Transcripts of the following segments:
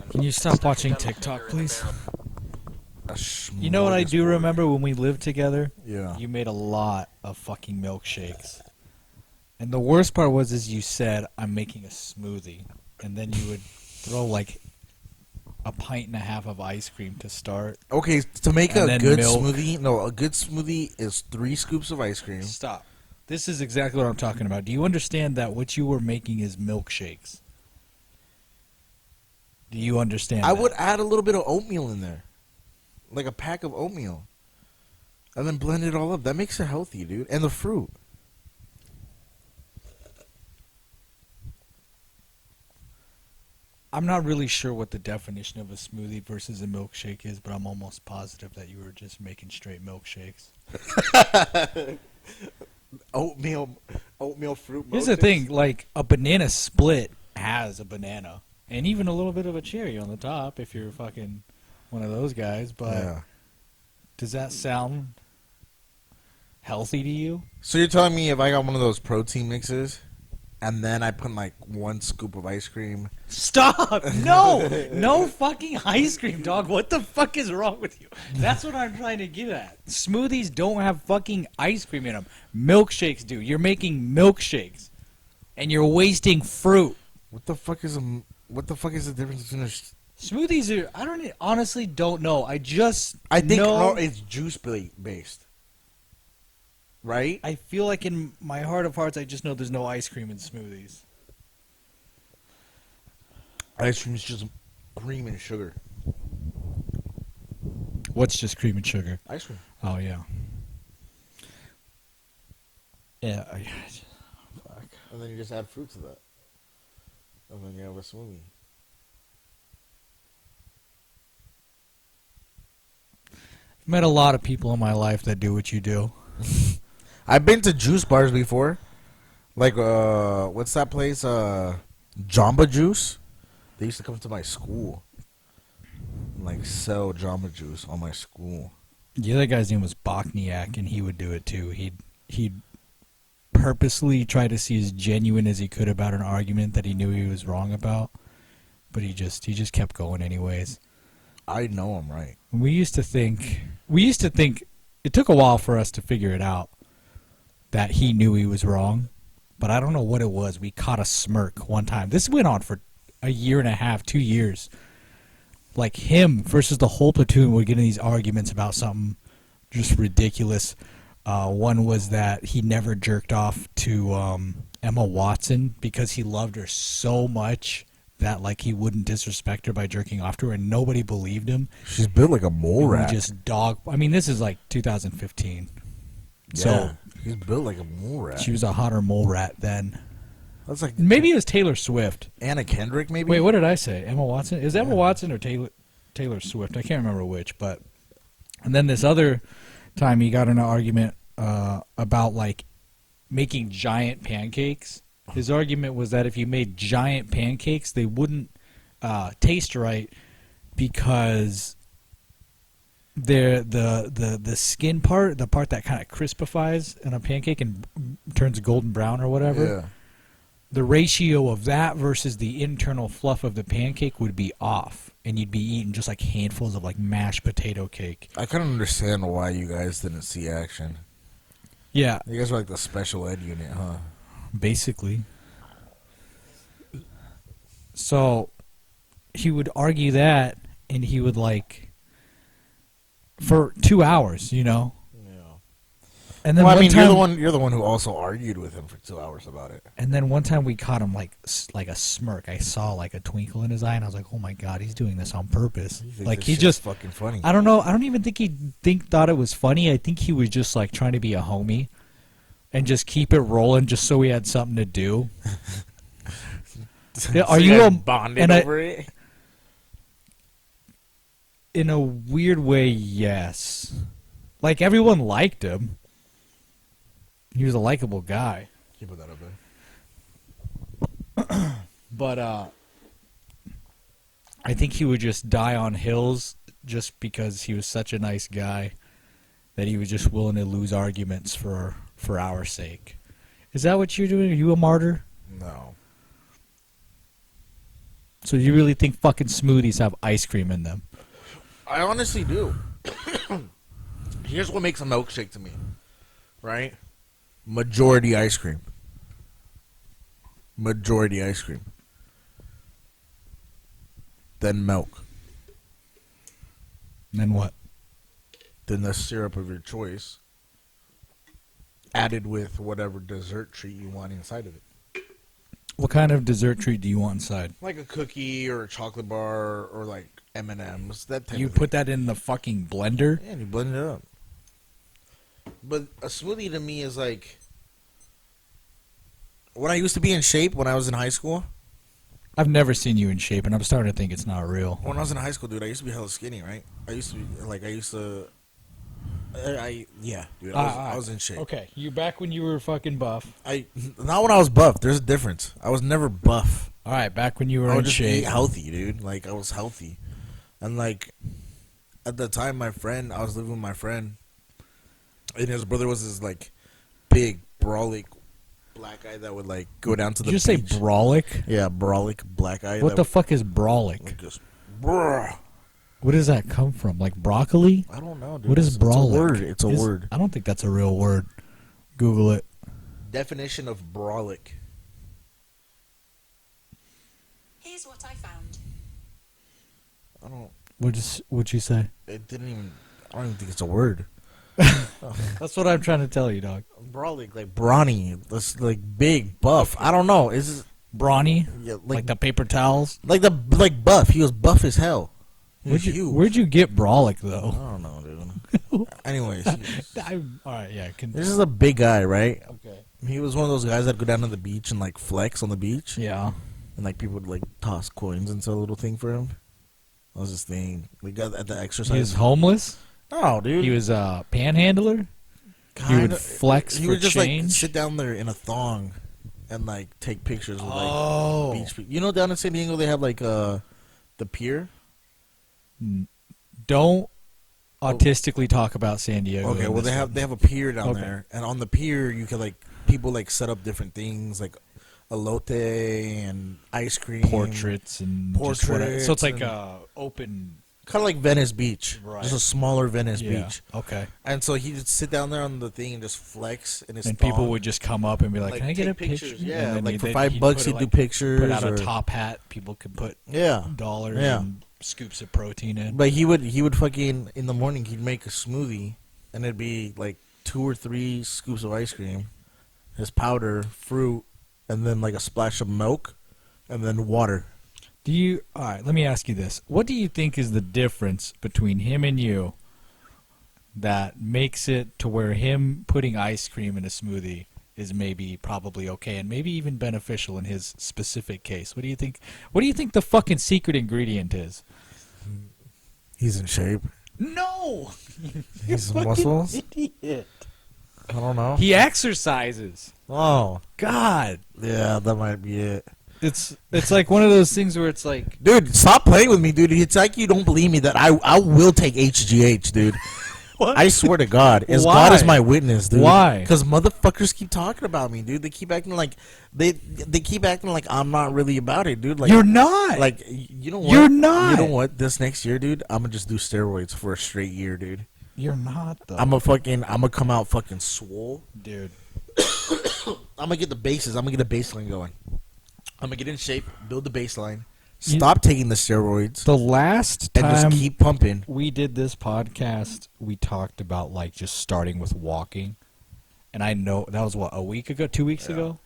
Can you stop watching TikTok, please? You know what I do remember when we lived together? Yeah. You made a lot of fucking milkshakes. And the worst part was is you said, I'm making a smoothie. And then you would throw like a pint and a half of ice cream to start. Okay, to make And a then good milk. smoothie, a good smoothie is 3 scoops of ice cream. Stop. This is exactly what I'm talking about. Do you understand that what you were making is milkshakes? Do you understand I that? would add a little bit of oatmeal in there. Like a pack of oatmeal. And then blend it all up. That makes it healthy, dude. And the fruit. I'm not really sure what the definition of a smoothie versus a milkshake is, but I'm almost positive that you were just making straight milkshakes. Oatmeal fruit. Here's the thing, like a banana split has a banana and even a little bit of a cherry on the top if you're fucking one of those guys, but Yeah. does that sound healthy to you? So you're telling me if I got one of those protein mixes and then I put like 1 scoop of ice cream. Stop! No! No fucking ice cream, dog. What the fuck is wrong with you? That's what I'm trying to get at. Smoothies don't have fucking ice cream in them. Milkshakes do. You're making milkshakes. And you're wasting fruit. What the fuck is the difference between a Smoothies are, honestly don't know. I think no, it's juice based. Right? I feel like in my heart of hearts, I just know there's no ice cream in smoothies. Ice cream is just cream and sugar. What's just cream and sugar? Ice cream. Oh, yeah. Yeah. Fuck. And then you just add fruit to that. And then you have a smoothie. I've met a lot of people in my life that do what you do. I've been to juice bars before. Like, what's that place? Jamba Juice. They used to come to my school. And, like, sell Jamba Juice on my school. The other guy's name was Bokniak, and he would do it too. He'd purposely try to see as genuine as he could about an argument that he knew he was wrong about, but he just kept going anyways. I know I'm right. We used to think it took a while for us to figure it out that he knew he was wrong, but I don't know what it was. We caught a smirk one time. This went on for a year and a half, 2 years. Like him versus the whole platoon would get in these arguments about something just ridiculous. One was that he never jerked off to Emma Watson because he loved her so much that like he wouldn't disrespect her by jerking off to her, and nobody believed him. She's built like a mole rat. I mean, this is like 2015. Yeah, So he's built like a mole rat. she was a hotter mole rat then. That's like Maybe it was Taylor Swift. Anna Kendrick, maybe. Wait, what did I say? Emma Watson? Is Emma Watson or Taylor Swift? I can't remember which. But and then this other time he got in an argument about like making giant pancakes. His argument was that if you made giant pancakes, they wouldn't taste right because the skin part, the part that kind of crispifies in a pancake and turns golden brown or whatever. Yeah. The ratio of that versus the internal fluff of the pancake would be off, and you'd be eating just like handfuls of like mashed potato cake. I couldn't understand why you guys didn't see action. Yeah, You guys were like the special ed unit, huh? basically. So he would argue that, and he would like for 2 hours, you know. And then Well, I mean, time, you're the one who also argued with him for 2 hours about it. And then one time we caught him like a smirk. I saw like a twinkle in his eye, and I was like, "Oh my god, he's doing this on purpose." Like he just fucking funny. I don't know. I don't even think he thought it was funny. I think he was just like trying to be a homie and just keep it rolling, just so we had something to do. Yeah, are you bonded over it? In a weird way, yes. Like everyone liked him. He was a likable guy. Can you put that up there? But I think he would just die on hills just because he was such a nice guy that he was just willing to lose arguments for our sake. Is that what you're doing? Are you a martyr? No. So you really think fucking smoothies have ice cream in them? I honestly do. Here's what makes a milkshake to me, right? Majority ice cream. Majority ice cream. Then milk. Then what? Then the syrup of your choice, added with whatever dessert treat you want inside of it. What kind of dessert treat do you want inside? Like a cookie or a chocolate bar or like M&Ms. That type You of put that in the fucking blender? thing. Yeah, and you blend it up. But a smoothie to me is like when I used to be in shape when I was in high school. I've never seen you in shape, and I'm starting to think it's not real. When I was in high school, dude, I used to be hella skinny, right? Yeah, dude, I was in shape. Okay, you back when you were fucking buff. Not when I was buff. There's a difference. I was never buff. All right, back when you were I in would just eat shape. healthy, dude. Like, I was healthy. And, like, at the time, I was living with my friend, and his brother was this, like, big, brolic black guy that would, like, go down to the Did you beach. say brolic? Yeah, brolic black guy. What the fuck is brolic? Like, just, bruh. What does that come from? Like broccoli? I don't know, dude. What is brolic? It's a word. I don't think that's a real word. Google it. Definition of brolic. Here's what I found. I don't. What'd you say? It didn't even. I don't even think it's a word. That's what I'm trying to tell you, dog. Brolic, like brawny. That's like big, buff. I don't know. Is Brawny? yeah, Like the paper towels? like buff. He was buff as hell. He was huge. Where'd you get brolic, I though? don't know, dude. Anyways, All right, yeah. this is a big guy, right? Okay. He was one of those guys that go down to the beach and like flex on the beach, Yeah. and like people would like toss coins into a little thing for him. That was his thing. We got at the exercise. He was homeless? No, dude. He was a panhandler? He would flex He for would just like change? sit down there in a thong and like take pictures with Oh. like beach people. You know, down in San Diego they have like the pier. Don't autistically talk about San Diego. Okay, in well this they have one. a pier down Okay. there, and on the pier you could like people like set up different things like elote and ice cream, portraits and just whatever. Portraits So it's like and- open. kind of like Venice Beach, Right. just a smaller Venice Yeah. Beach. Okay. And so he'd sit down there on the thing and just flex in his And thong. people would just come up and be like, Like, "Can I get a take pictures, picture?" yeah, And then like for he'd $5 put he'd it, do like, pictures Put out a or- top hat. People could put Yeah. dollars Yeah. and scoops of protein in. But he would fucking in the morning he'd make a smoothie and it'd be like 2 or 3 scoops of ice cream, his powder, fruit, and then like a splash of milk, and then water. All right, let me ask you this. What do you think is the difference between him and you that makes it to where him putting ice cream in a smoothie is maybe probably okay and maybe even beneficial in his specific case? What do you think? What do you think the fucking secret ingredient is? He's in shape. No. He's Fucking muscles. idiot. I don't know. He exercises. Oh, God. yeah, that might be it. It's like one of those things where it's like, Dude, stop playing with me, dude. It's like you don't believe me that I will take HGH, dude. what? I swear to God, as Why? God is my witness, dude. Why? Because motherfuckers keep talking about me, dude. They keep acting like they keep acting like I'm not really about it, dude. Like You're not. Like you know what? You're not. You know what? This next year, dude, I'm gonna just do steroids for a straight year, dude. You're not though. I'm gonna come out fucking swole. Dude. I'm gonna get the bases. I'm gonna get a baseline going. I'm gonna get in shape, build the baseline, stop taking the steroids, The last and time just keep pumping. we did this podcast, we talked about like just starting with walking. And I know that was what, a week ago, 2 weeks ago?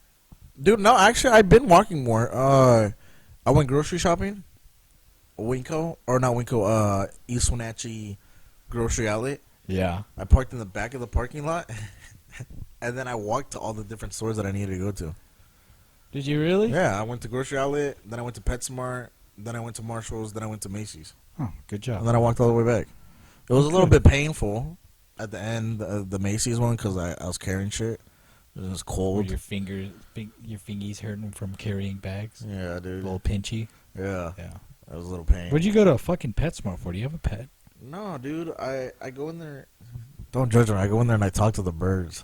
Dude, no, actually, I've been walking more. I went grocery shopping. East Wenatchee Grocery Outlet. Yeah. I parked in the back of the parking lot, and then I walked to all the different stores that I needed to go to. Did you really? Yeah, I went to Grocery Outlet, then I went to PetSmart, then I went to Marshall's, then I went to Macy's, Oh, good job. and then I walked all the way back. It was a little bit painful at the end of the Macy's one because I was carrying shit. It was Were cold. your fingies hurting from carrying bags? Yeah, A dude. little pinchy? Yeah, Yeah. that was a little pain. What'd you go to a fucking PetSmart for? Do you have a pet? No, dude. I go in there. Don't judge me. I go in there and I talk to the birds.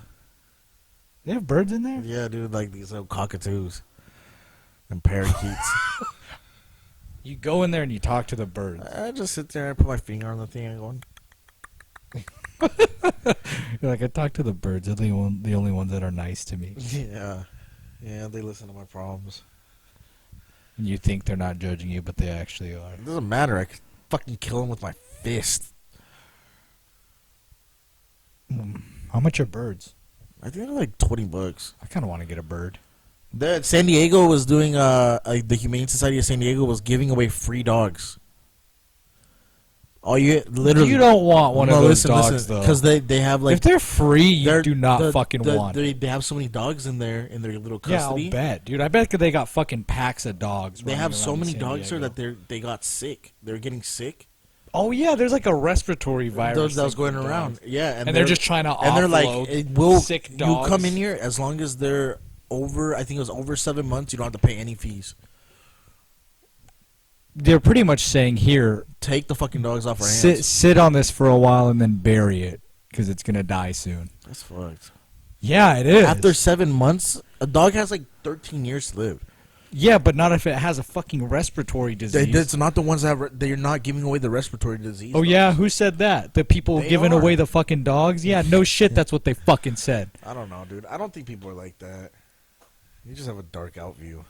They have birds in there? Yeah, dude. Like these little cockatoos and parakeets. You go in there and you talk to the birds. I just sit there and put my finger on the thing and going. You're like, I talk to the birds. They're the only ones that are nice to me. Yeah, yeah, they listen to my problems. And you think they're not judging you, but they actually are. It doesn't matter. I could fucking kill them with my fist. How much are birds? I think they're like $20. I kind of want to get a bird. San Diego was doing the Humane Society of San Diego was giving away free dogs. Oh, you literally. You don't want one of those dogs, though. Because they have like. If they're free, you do not fucking want. They have so many dogs in their little custody. Yeah, I'll bet, dude. I bet they got fucking packs of dogs. They have so many San dogs here Diego. that they got sick. They're getting sick. Oh yeah, there's like a respiratory virus That was thing going with around. dogs. Yeah, and they're just trying to offload and they're like, sick dogs. You come in here as long as they're over. I think it was over 7 months. You don't have to pay any fees. They're pretty much saying here, take the fucking dogs off our hands. Sit on this for a while and then bury it because it's gonna die soon. That's fucked. Yeah, it is. After 7 months, a dog has like 13 years to live. Yeah, but not if it has a fucking respiratory disease. It's not the ones that they're not giving away the respiratory disease. Oh dogs. yeah, who said that? The people giving away the fucking dogs? Yeah, no shit. That's what they fucking said. I don't know, dude. I don't think people are like that. You just have a dark out view.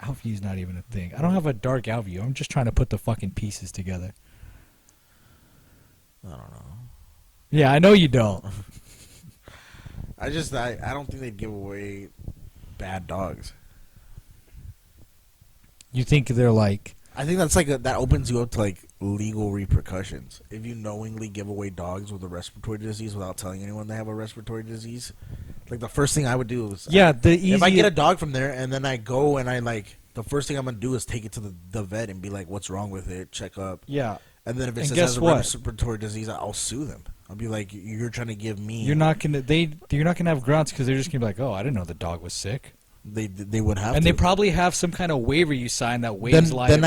Outview's not even a thing. I don't have a dark outview. I'm just trying to put the fucking pieces together. I don't know. Yeah, I know you don't. I don't think they'd give away bad dogs. You think they're like... I think that's like that opens you up to like legal repercussions. If you knowingly give away dogs with a respiratory disease without telling anyone they have a respiratory disease, like the first thing I would do is if I get a dog from there and then I go and I like the first thing I'm gonna do is take it to the vet and be like, what's wrong with it? Check up. Yeah. And then if it And says it guess has a what? respiratory disease, I'll sue them. I'll be like, you're trying to give me. You're not gonna have grounds because they're just gonna be like, oh, I didn't know the dog was sick. They would have. And to. they probably have some kind of waiver you sign that waives liability.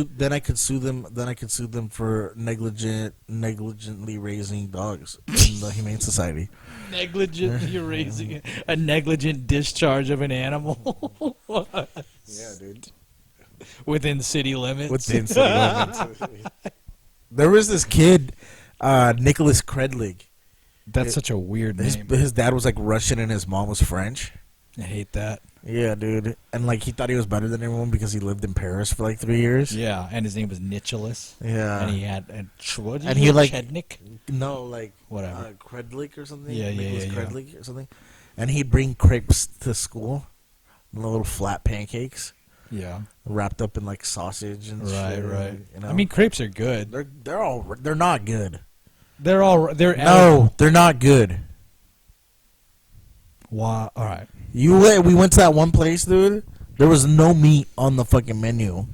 Then I could sue them. Then I could sue them for negligently raising dogs in the Humane Society. You're raising a negligent discharge of an animal. Yeah, dude. Within city limits. Within city limits. There was this kid, Nicholas Credlig. That's such a weird name. His dad was like Russian and his mom was French. I hate that. Yeah, dude. And like he thought he was better than everyone because he lived in Paris for like 3 years. Yeah, and his name was Nicholas. Yeah. And he had Chednik? No, like whatever. Credlik or something. Yeah, Nicholas yeah. Credlik or something. And he'd bring crepes to school, the little flat pancakes. Yeah. Wrapped up in like sausage and shit. Right. You know? I mean, crepes are good. They're not good. They're not good. Wow. All right. We went to that one place, dude. There was no meat on the fucking menu.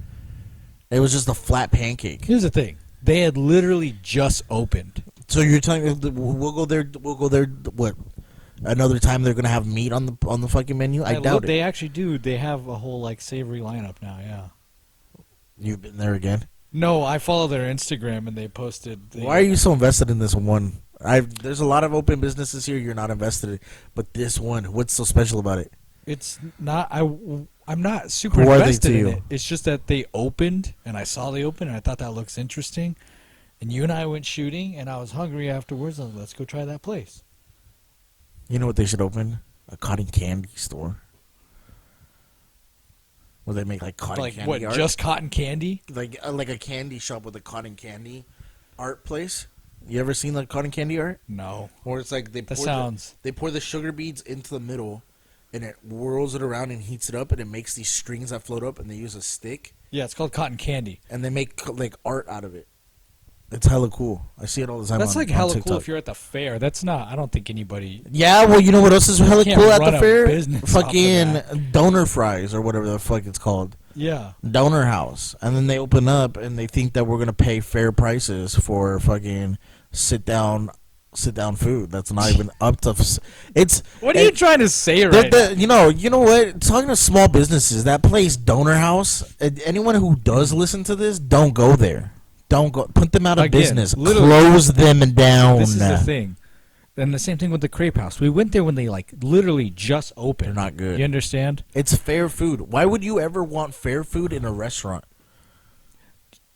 It was just a flat pancake. Here's the thing: they had literally just opened. So you're telling me we'll go there? We'll go there. What? Another time they're gonna have meat on the fucking menu? I doubt it. They actually do. They have a whole like savory lineup now. Yeah. You've been there again? No, I follow their Instagram and they posted. Why are you so invested in this one? There's a lot of open businesses here you're not invested in, but this one, what's so special about it? It's not. I'm not super Who are they invested to in you? it. It's just that they opened and I saw they open and I thought that looks interesting. And you and I went shooting and I was hungry afterwards. And let's go try that place. You know what they should open? A cotton candy store. Where they make like cotton Like candy what? art. Just cotton candy? Like a candy shop with a cotton candy art place. You ever seen the cotton candy art? No. Or it's like they pour the sugar beads into the middle, and it whirls it around and heats it up, and it makes these strings that float up, and they use a stick, Yeah, it's called cotton candy. and they make like art out of it. It's hella cool. I see it all the time. That's on, like on hella TikTok. cool if you're at the fair. That's not. I don't think anybody. Yeah, well, you know what else is hella can't cool at run the a fair? business off of Fucking donor fries or whatever the fuck it's called. Yeah. Donor house, and then they open up and they think that we're gonna pay fair prices for fucking sit down food. That's not even up to. It's What are you trying to say right now? You know what? Talking to small businesses, that place Donor House. Anyone who does listen to this, don't go there. Don't go. Put them out of Again, business. literally, Close them down. This is the thing. And the same thing with the crepe house. We went there when they like literally just opened. They're not good. You understand? It's fair food. Why would you ever want fair food in a restaurant?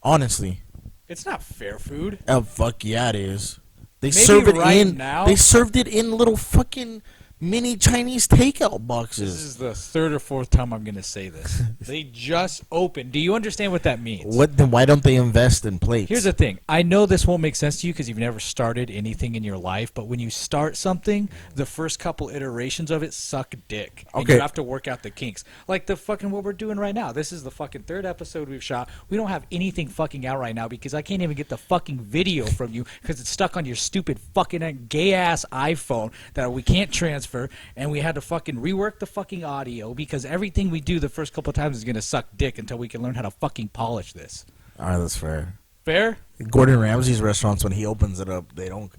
Honestly. It's not fair food. Oh, fuck yeah, it is. They Maybe serve it right in. now- They served it in little fucking mini Chinese takeout This boxes. is the third or fourth time I'm going to say this. They just opened. Do you understand what that means? What? Then why don't they invest in plates? Here's the thing. I know this won't make sense to you because you've never started anything in your life, but when you start something, the first couple iterations of it suck dick. And Okay. you have to work out the kinks. Like the fucking what we're doing right now. This is the fucking third episode we've shot. We don't have anything fucking out right now because I can't even get the fucking video from you because it's stuck on your stupid fucking gay-ass iPhone that we can't transfer, and we had to fucking rework the fucking audio because everything we do the first couple of times is going to suck dick until we can learn how to fucking polish this. All right, that's fair. Fair? Gordon Ramsay's restaurants, when he opens it up, they don't.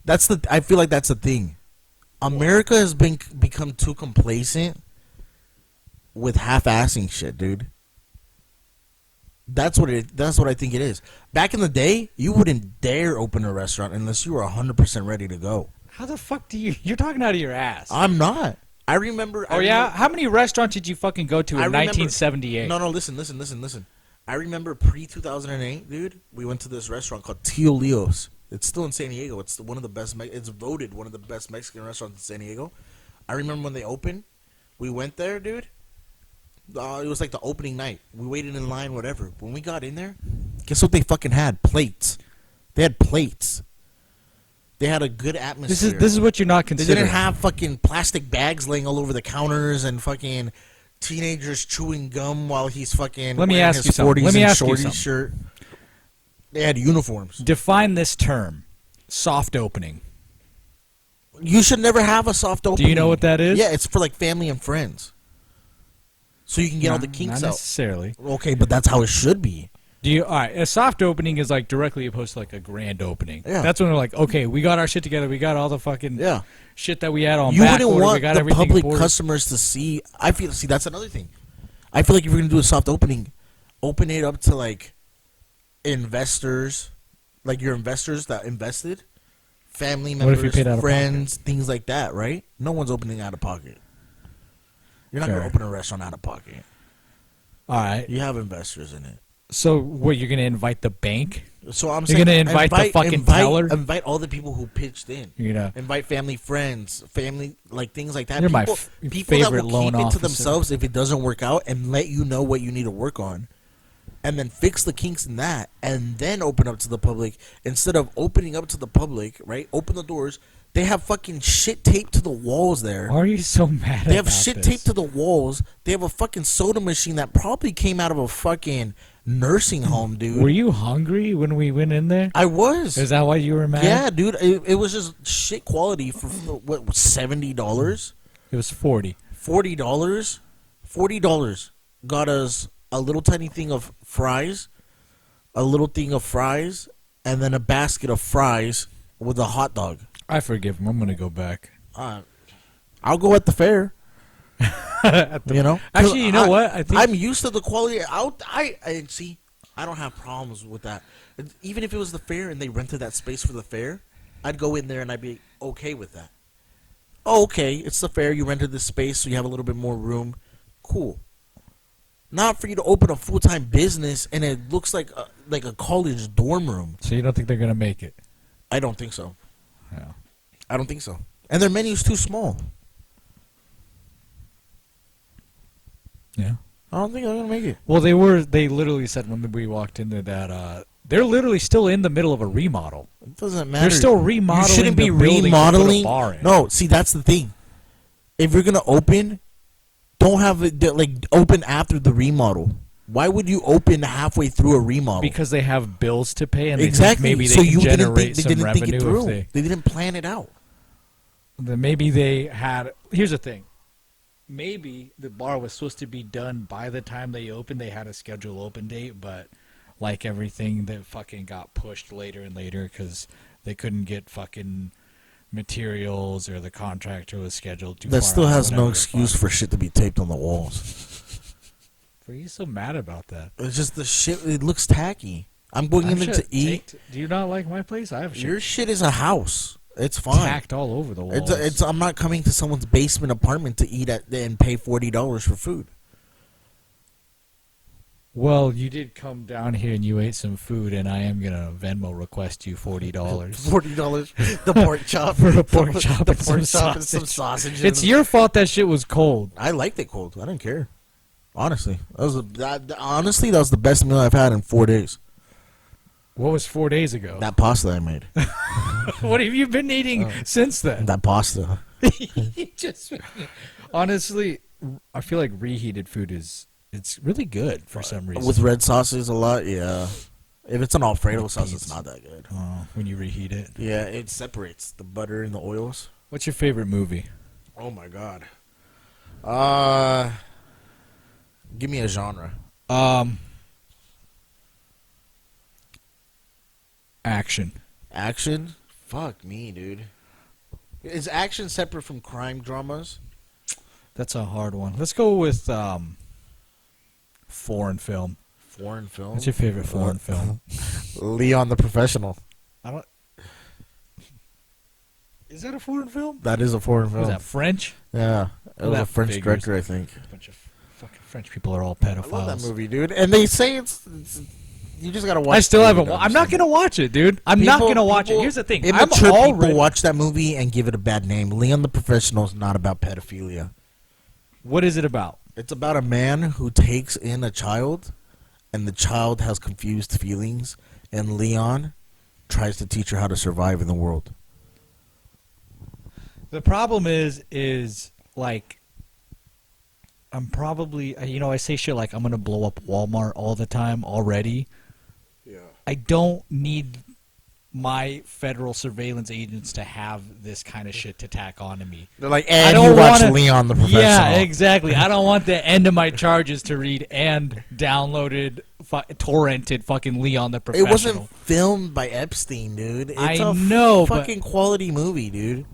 That's the. I feel like that's the thing. America has become too complacent with half-assing shit, dude. That's what I think it is. Back in the day, you wouldn't dare open a restaurant unless you were 100% ready to go. How the fuck do you... You're talking out of your ass. I'm not. I remember. Oh, yeah? How many restaurants did you fucking go to in I remember- 1978? No, listen. I remember pre-2008, dude. We went to this restaurant called Tio Leo's. It's still in San Diego. It's one of the best. It's voted one of the best Mexican restaurants in San Diego. I remember when they opened. We went there, dude. It was like the opening night. We waited in line, whatever. When we got in there, guess what they fucking had? Plates. They had plates. They had a good atmosphere. This is what you're not They considering. didn't have fucking plastic bags laying all over the counters and fucking teenagers chewing gum while he's fucking Let me wearing ask his you something. 40s Let me and ask you shorties something. shirt. They had uniforms. Define this term. Soft opening. You should never have a soft opening. Do you know what that is? Yeah, it's for like family and friends. So you can get all the kinks not out. necessarily. Okay, but that's how it should be. All right, a soft opening is like directly opposed to like a grand opening. Yeah. That's when we're like, okay, we got our shit together. We got all the fucking Yeah. shit that we had on You back wouldn't order. We want got the everything public boarded. customers to see. See, that's another thing. I feel like if you're gonna do a soft opening, open it up to like investors, like your investors that invested, family What if you members, paid out of friends, things like that. Right? No one's opening out of pocket. You're not Fair. gonna open a restaurant out of pocket. All right. You have investors in it. So what, you're going to invite the bank? So I'm You're saying gonna invite the fucking teller? Invite all the people who pitched in. You're going to... Invite family, friends, family, like things like that. You're my People that favorite will loan keep it to officer. themselves if it doesn't work out and let you know what you need to work on, and then fix the kinks in that, and then open up to the public instead of opening up to the public. Right? Open the doors. They have fucking shit taped to the walls there. Why are you so mad They have about shit this? taped to the walls. They have a fucking soda machine that probably came out of a fucking nursing home, dude. Were you hungry when we went in there? I was. Is that why you were mad? Yeah, dude. It was just shit quality for what was $70, It was 40. $40 got us a little tiny thing of fries, and then a basket of fries with a hot dog. I forgive him. I'm going to go back. I'll go at the fair. You know. Actually, you know what? I think I'm used to the quality. I see. I don't have problems with that. Even if it was the fair and they rented that space for the fair, I'd go in there and I'd be okay with that. Oh, okay, it's the fair. You rented this space, so you have a little bit more room. Cool. Not for you to open a full-time business and it looks like a college dorm room. So you don't think they're going to make it? I don't think so. Yeah. I don't think so. And their menu's too small. Yeah. I don't think they're gonna make it. Well, they literally said when we walked in there that they're literally still in the middle of a remodel. It doesn't matter. They're still remodeling. You shouldn't be the building to put a remodeling. bar in. No, see that's the thing. If you're gonna open, don't have it like open after the remodel. Why would you open halfway through a remodel? Because they have bills to pay, and they exactly. think maybe they so can you didn't generate think, they some didn't revenue think it through. if They didn't plan it out. then maybe they had. Here's the thing. Maybe the bar was supposed to be done by the time they opened. They had a scheduled open date, but like everything, that fucking got pushed later and later because they couldn't get fucking materials or the contractor was scheduled too far. That still out, has no whatever the excuse fuck. for shit to be taped on the walls. Why are you so mad about that? It's just the shit. It looks tacky. I'm going in there to eat. Do you not like my place? I have shit Your shit is a house. It's fine. tacked all over the walls. I'm not coming to someone's basement apartment to eat at and pay $40 for food. Well, you did come down here and you ate some food, and I am gonna Venmo request you $40 $40. The pork chop. for a pork chop, The and, pork some chop and some sausage. sausage. It's your fault that shit was cold. I liked it cold. I didn't care. Honestly, honestly, that was the best meal I've had in 4 days. What was 4 days ago? That pasta I made. What have you been eating since then? That pasta. You just honestly, I feel like reheated food it's really good for some reason. With red sauces a lot, yeah. If it's an Alfredo sauce, it's not that good. When you reheat it. Yeah, it separates the butter and the oils. What's your favorite movie? Oh my god. Give me a genre. Action. Action? Fuck me, dude. Is action separate from crime dramas? That's a hard one. Let's go with foreign film. Foreign film? What's your favorite foreign film? Leon the Professional. I don't. Is that a foreign film? That is a foreign film. Was that French? Yeah. It was that a French figures. director, I think. A bunch of fucking French people are all I pedophiles. love that movie, dude. And they say it's you just gotta watch. I still the haven't. movie to I'm not understand gonna watch it, dude. I'm not gonna watch it. Here's the thing. I'm Immature already. people watch that movie and give it a bad name. Leon the Professional is not about pedophilia. What is it about? It's about a man who takes in a child, and the child has confused feelings, and Leon tries to teach her how to survive in the world. The problem is like, I'm probably, I say shit like I'm gonna blow up Walmart all the time already. Yeah. I don't need my federal surveillance agents to have this kind of shit to tack onto me. They're like, I and don't you watch wanna- Leon the Professional. Yeah, exactly. I don't want the end of my charges to read and downloaded, torrented fucking Leon the It Professional. wasn't filmed by Epstein, dude. It's I a know, but- fucking quality movie, dude.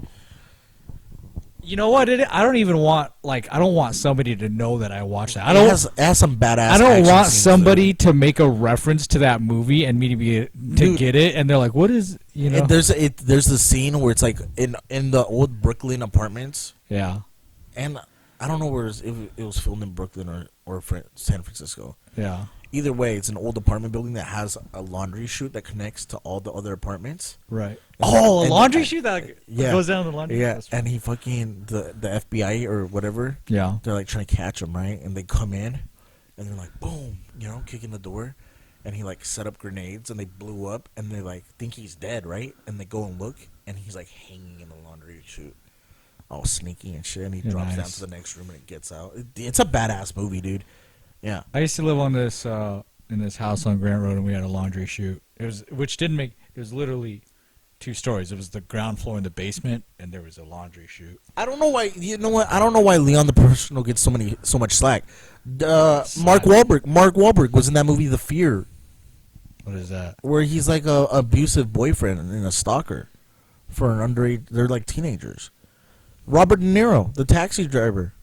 You know what? I don't even want I don't want somebody to know that I watched that. It has some badass. I don't action want scenes, somebody dude. to make a reference to that movie and me to Dude. get it, and they're like, "What is And there's a scene where it's like in the old Brooklyn apartments, Yeah, and I don't know where if it was filmed in Brooklyn or San Francisco. yeah. Either way, it's an old apartment building that has a laundry chute that connects to all the other apartments. Right. And- Oh, a and- laundry chute that yeah. goes down the laundry. Yeah, That's and he fucking the FBI or whatever. yeah. They're like trying to catch him, right? And they come in, and they're like, boom, kicking the door, and he like set up grenades, and they blew up, and they like think he's dead, right? And they go and look, and he's like hanging in the laundry chute, all sneaky and shit. And he Yeah, drops down nice. to the next room, and it gets out. It's a badass movie, dude. Yeah. I used to live on this in this house on Grant Road, and we had a laundry chute. It was literally 2 stories. It was the ground floor and the basement, and there was a laundry chute. I don't know why. You know what? I don't know why Leon the Professional gets so much slack. Mark Wahlberg was in that movie, The Fear, What is that? where he's like a abusive boyfriend and a stalker for an underage. They're like teenagers. Robert De Niro, the taxi driver.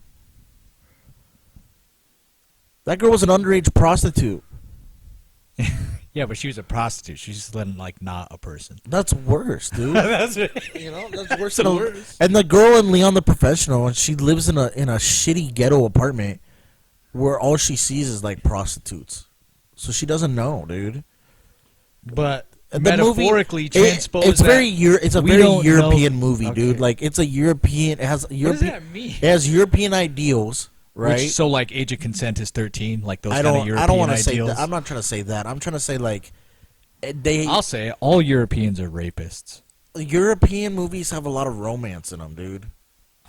That girl was an underage prostitute. Yeah, but she was a prostitute. She's just not a person. That's worse, dude. That's it. That's worse than And the girl in Leon the Professional, and she lives in a shitty ghetto apartment where all she sees is like prostitutes. So she doesn't know, dude. But The metaphorically movie, transpose it's that. very it's a we very don't European know- movie, dude. Okay. Like it's a European. It has What does European. that mean? It has European ideals, right? Which, so age of consent is 13, like those I kind of don't. European I don't want to say ideals. that. I'm not trying to say that. I'm trying to say like I'll say it, all Europeans are rapists. European movies have a lot of romance in them, dude.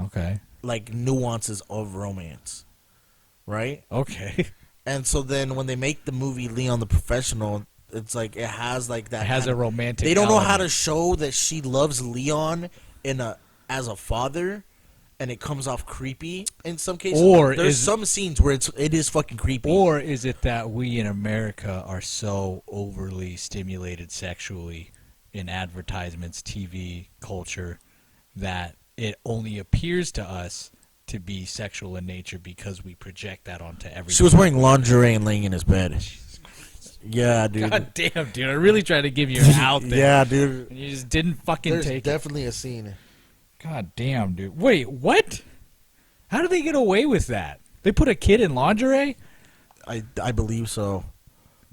Okay. Like nuances of romance, right? Okay. And so then when they make the movie Leon the Professional, it's like it has like that. It has kind a of- romantic. They don't know how to element. show that she loves Leon as a father, and it comes off creepy in some cases. Or there's is- some scenes where it is fucking creepy. Or is it that we in America are so overly stimulated sexually in advertisements, TV, culture, that it only appears to us to be sexual in nature because we project that onto everything? She was wearing lingerie and laying in his bed. Yeah, dude. God damn, dude! I really tried to give you an out there. Yeah, dude. And you just didn't fucking There's take it. definitely a scene. God damn, dude. Wait, what? How did they get away with that? They put a kid in lingerie? I believe so.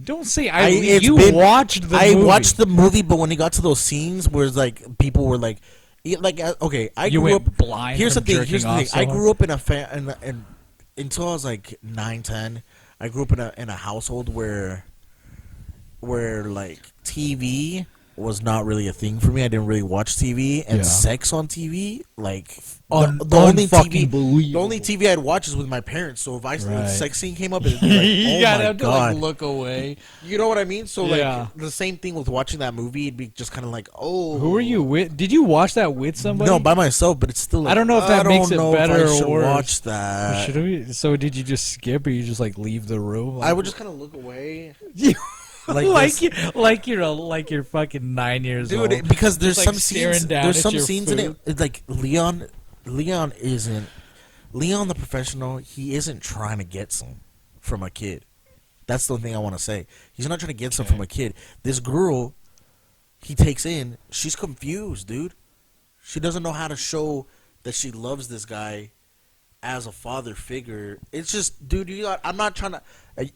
Don't say I believe. It's You been- watched the I movie. watched the movie, but when it got to those scenes where it's like people were like, okay, I You grew went up blind Here's the from thing. jerking Here's the off thing. so I hard? grew up in and until I was like 9, 10. I grew up in a household where like TV was not really a thing for me. I didn't really watch TV, and Yeah. sex on TV, like Unfucking believable. the only TV I'd watch is with my parents. So if Right. sex scene came up, it'd be like, You oh gotta my have to god, like look away. you know what I mean? So Yeah. like the same thing with watching that movie. It'd be just kind of like, oh, Who are you with? Did you watch that with somebody? No, by myself, but it's still. Like, I don't know if that makes it know if better I or should worse. Watch that. Should we? So did you just skip, or you just like leave the room? I would just kind of look away, like like you're fucking 9 years old, dude. Because there's Just, some like, scenes. staring down There's at some your scenes in food. it. It's like Leon isn't Leon the professional. He isn't trying to get some from a kid. That's the thing I want to say. He's not trying to get some from a kid. This girl, he takes in. She's confused, dude. She doesn't know how to show that she loves this guy as a father figure. It's just, dude, I'm not trying to.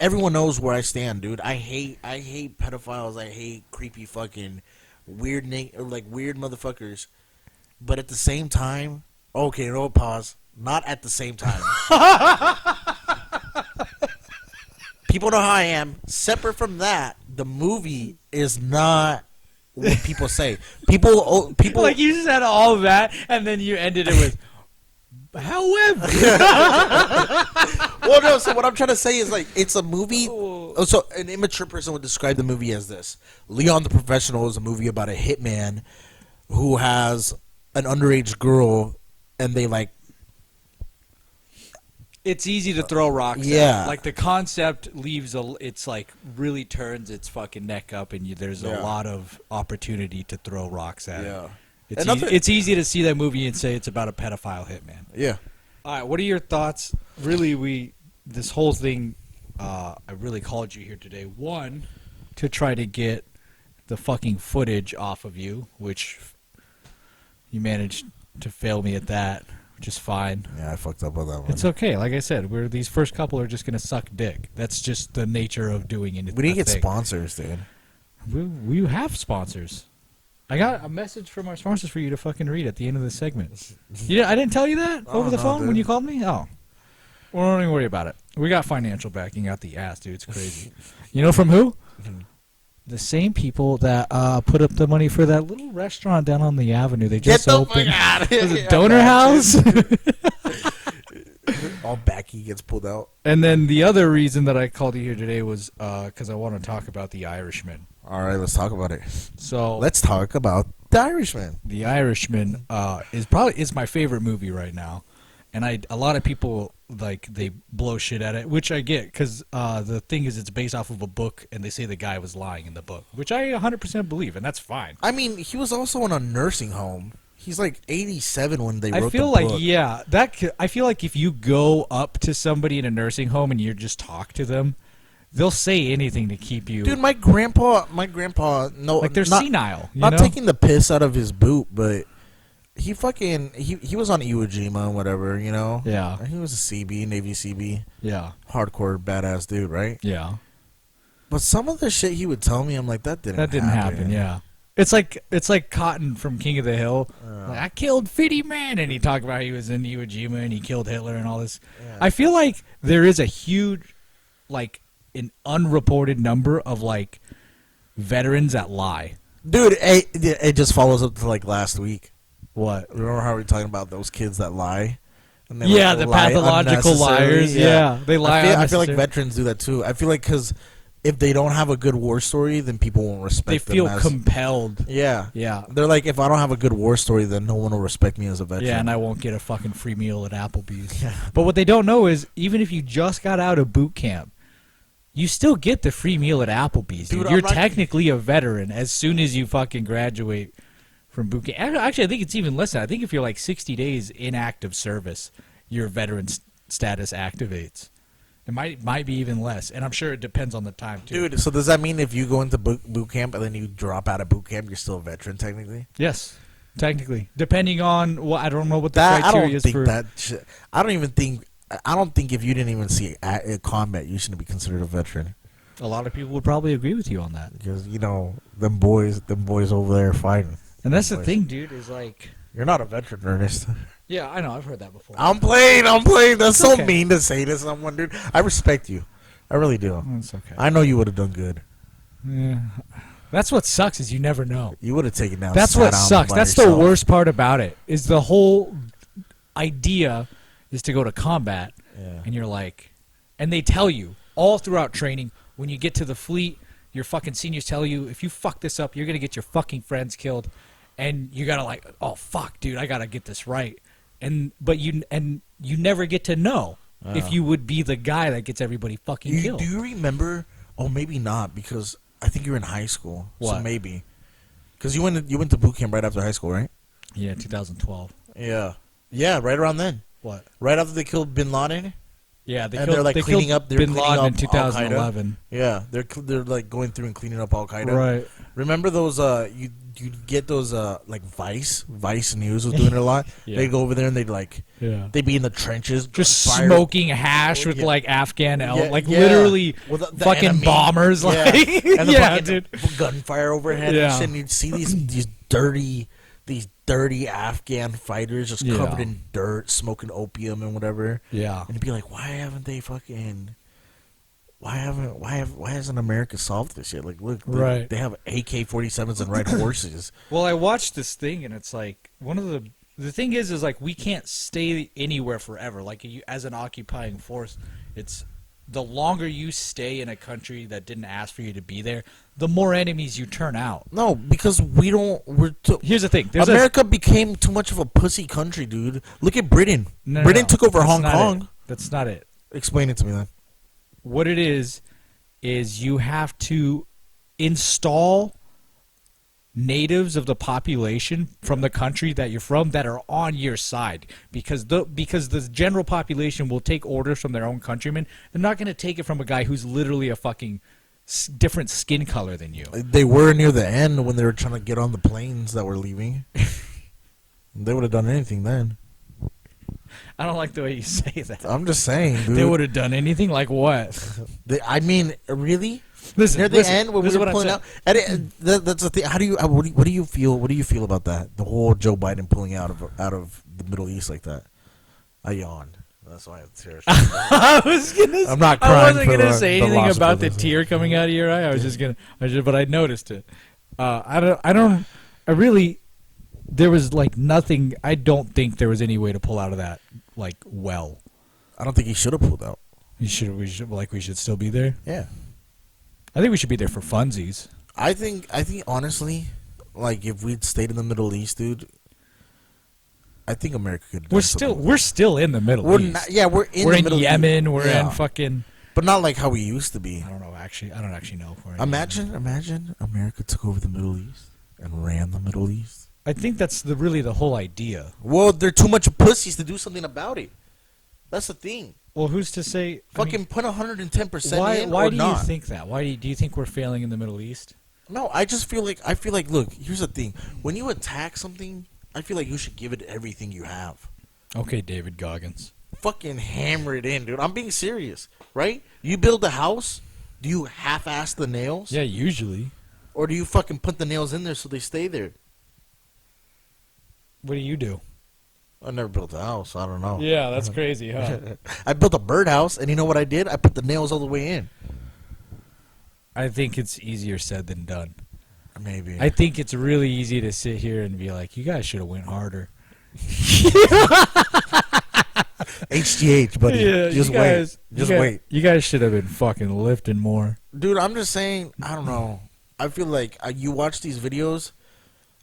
Everyone knows where I stand, dude. I hate pedophiles. I hate creepy fucking weird weird motherfuckers. But at the same time, okay, no, pause. Not at the same time. People know how I am. Separate from that, the movie is not what people say. People like you said all of that, and then you ended it with, however. Well, no. So what I'm trying to say is like it's a movie. So an immature person would describe the movie as this: Leon the Professional is a movie about a hitman who has an underage girl, and they like. It's easy to throw rocks. Yeah. At. Like the concept leaves it's like really turns its fucking neck up, and there's a Yeah. lot of opportunity to throw rocks at. Yeah. It's And nothing- it's easy to see that movie and say it's about a pedophile hitman. Yeah. All right, what are your thoughts? Really, this whole thing, I really called you here today. One, to try to get the fucking footage off of you, which you managed to fail me at that, which is fine. Yeah, I fucked up on that one. It's okay. Like I said, these first couple are just gonna suck dick. That's just the nature of doing it. We need to get sponsors, dude. We have sponsors. I got a message from our sponsors for you to fucking read at the end of the segment. I didn't tell you that over the no, phone when dude. you called me? Oh. Well, don't even worry about it. We got financial backing out the ass, dude. It's crazy. You know from who? The same people that put up the money for that little restaurant down on the avenue. They just opened. Was it Donor House? All backy gets pulled out. And then the other reason that I called you here today was because I want to talk about The Irishman. All right, let's talk about it. So Let's talk about The Irishman. The Irishman is my favorite movie right now, and a lot of people like they blow shit at it, which I get because the thing is it's based off of a book, and they say the guy was lying in the book, which I 100% believe, and that's fine. I mean, he was also in a nursing home. He's like 87 when they wrote I feel the like book. I feel like if you go up to somebody in a nursing home and you just talk to them, they'll say anything to keep you. Dude, my grandpa, no, like they're not, senile. You not know? taking the piss out of his boot, but he was on Iwo Jima and whatever, you know. Yeah. He was a CB, Navy CB, Yeah. hardcore badass dude, right? Yeah. But some of the shit he would tell me, I'm like, that didn't happen. Yeah. It's like Cotton from King of the Hill. Like, I killed 50 men, and he talked about he was in Iwo Jima and he killed Hitler and all this. Yeah. I feel like there is a huge, like, an unreported number of like veterans that lie. Dude, it just follows up to like last week. What? Remember how we were talking about those kids that lie? And they, Yeah, like, the lie pathological unnecessarily? liars. Yeah, they lie. I feel like unnecessarily. veterans do that too. I feel like because if they don't have a good war story, then people won't respect They them feel as, compelled. Yeah. Yeah. They're like, if I don't have a good war story, then no one will respect me as a veteran. Yeah, and I won't get a fucking free meal at Applebee's. But what they don't know is, even if you just got out of boot camp, you still get the free meal at Applebee's. Dude, You're I'm not- technically a veteran as soon as you fucking graduate from boot camp. Actually, I think it's even less than that. I think if you're like 60 days in active service, your veteran status activates. It might be even less, and I'm sure it depends on the time too. Dude, so does that mean if you go into boot camp and then you drop out of boot camp, you're still a veteran technically? Yes, technically, depending on what I don't know what the I criteria don't is think for. that shit. I don't even think I don't think if you didn't even see a combat, you shouldn't be considered a veteran. A lot of people would probably agree with you on that. Because them boys over there fighting. And that's the thing, dude. Is like, you're not a veteran, Ernest. yeah, I know. I've heard that before. I'm playing. That's so okay. mean to say to someone, dude. I respect you. I really do. That's okay. I know you would have done good. Yeah. That's what sucks is you never know. You would have taken down. That's what sucks. That's the worst part about it. Is the whole idea is to go to combat, and you're like, and they tell you all throughout training when you get to the fleet, your fucking seniors tell you if you fuck this up, you're gonna get your fucking friends killed, and you gotta like, oh fuck, dude, I gotta get this right, but you never get to know if you would be the guy that gets everybody fucking killed. Do you remember? Oh, maybe not, because I think you were in high school. What? So maybe. Because you went to boot camp right after high school, right? Yeah, 2012. Yeah. Yeah, right around then. What? Right after they killed Bin Laden. Yeah, They're like cleaning up. They're Bin cleaning Laden up in 2011. Yeah, they're like going through and cleaning up Al Qaeda. Right. Remember those? You get those like Vice News was doing it a lot. Yeah. They go over there and they'd be in the trenches, Just fire- smoking hash with Yeah. like Afghan Yeah, literally Well, the fucking enemy. bombers. Yeah. Like, And the yeah, fucking dude. gunfire overhead. Yeah. And shit, and you'd see these dirty Afghan fighters just Yeah. covered in dirt, smoking opium and whatever. Yeah. And it'd be like, why hasn't America solved this yet? Like, look, Right. they have AK-47s and red horses. Well, I watched this thing, and it's like one of the thing is like we can't stay anywhere forever. Like as an occupying force, it's the longer you stay in a country that didn't ask for you to be there, the more enemies you turn out. No, because Here's the thing: America became too much of a pussy country, dude. Look at Britain. No, Britain took over that's Hong not Kong. it. That's not it. Explain it to me then. What it is you have to install natives of the population from the country that you're from that are on your side, because the general population will take orders from their own countrymen. They're not going to take it from a guy who's literally a fucking different skin color than you. They were near the end when they were trying to get on the planes that were leaving. They would have done anything then. I don't like the way you say that. I'm just saying, dude. They would have done anything like what? I mean, really? Listen, Near the end when we listen were what I'm pulling saying. out. That's the thing. How do you? What do you feel? What do you feel about that? The whole Joe Biden pulling out of the Middle East like that. I yawned. That's why it's here. I'm not crying. I wasn't for gonna the- say the anything loss about the brothers. tear coming out of your eye. I was just gonna. But I noticed it. I really. There was like nothing. I don't think there was any way to pull out of that like well. I don't think he should have pulled out. We should still be there. Yeah. I think we should be there for funsies. I think honestly, like if we'd stayed in the Middle East, dude, I think America could. We're still in the Middle East. We're in We're the in Middle Yemen. East. We're Yeah. in fucking. But not like how we used to be. I don't know. Actually, I don't actually know. If we're in Imagine America took over the Middle East and ran the Middle East. I think that's really the whole idea. Well, they're too much pussies to do something about it. That's the thing. Well, who's to say? Fucking put 110% Why? in Why or do not. you think that? Why do you think we're failing in the Middle East? No, I feel like look, here's the thing. When you attack something, I feel like you should give it everything you have. Okay, David Goggins. Fucking hammer it in, dude. I'm being serious, right? You build a house, do you half-ass the nails? Yeah, usually. Or do you fucking put the nails in there so they stay there? What do you do? I never built a house. I don't know. Yeah, that's crazy, huh? I built a birdhouse, and you know what I did? I put the nails all the way in. I think it's easier said than done. Maybe. I think it's really easy to sit here and be like, you guys should have went harder. HGH, buddy. Yeah, Just you wait. guys, Just you guys, wait. You guys should have been fucking lifting more. Dude, I'm just saying, I don't know. I feel like you watch these videos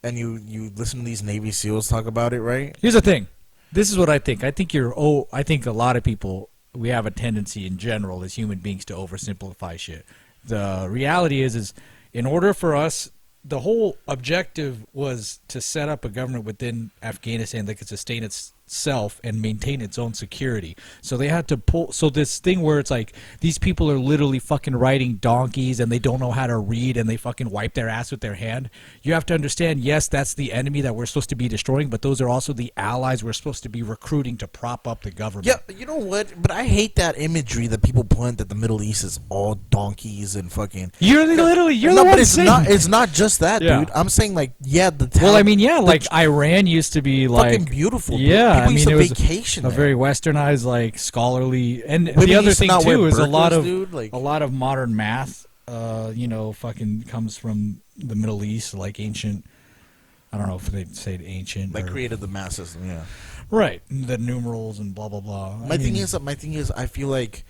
and you listen to these Navy SEALs talk about it, right? Here's the thing. This is what I think. I think I think a lot of people, we have a tendency in general as human beings to oversimplify shit. The reality is in order for us, the whole objective was to set up a government within Afghanistan that could sustain itself and maintain its own security. So they had to pull. So this thing where it's like these people are literally fucking riding donkeys and they don't know how to read and they fucking wipe their ass with their hand. You have to understand, yes, that's the enemy that we're supposed to be destroying, but those are also the allies we're supposed to be recruiting to prop up the government. Yeah, you know what? But I hate that imagery that people plant that the Middle East is all donkeys and fucking. You're literally no, the one but it's saying not. It's not just that, Yeah. dude. I'm saying like, yeah, the Well, I mean, yeah, the like Iran used to be like fucking beautiful. Dude. Yeah, People I used mean, to it was vacation a there. very westernized, like scholarly, and Women the other used to thing not wear too is a lot burqas, of dude, like- a lot of modern math. Fucking comes from the Middle East, like ancient. I don't know if they'd say ancient. Like or, created the math system, yeah. right, the numerals and blah blah blah. My thing is, I feel like,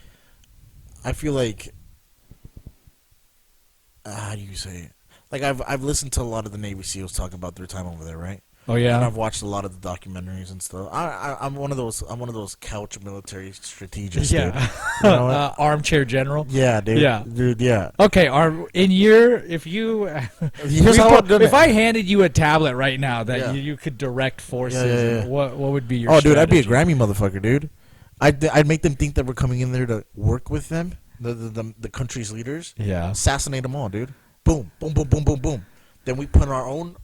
how do you say it? Like I've listened to a lot of the Navy SEALs talk about their time over there, right? oh And yeah, I've watched a lot of the documentaries and stuff. I'm one of those couch military strategists, dude. yeah. You know what? Armchair general. Yeah, dude. Yeah. Dude, yeah. Okay, if Here's how I've done if it. I handed you a tablet right now that Yeah. you could direct forces, Yeah. what would be your? Oh, dude, I'd be a strategy? Grammy motherfucker, dude. I'd make them think that we're coming in there to work with them, the country's leaders. Yeah. Assassinate them all, dude. Boom, boom, boom, boom, boom, boom. Then we put our own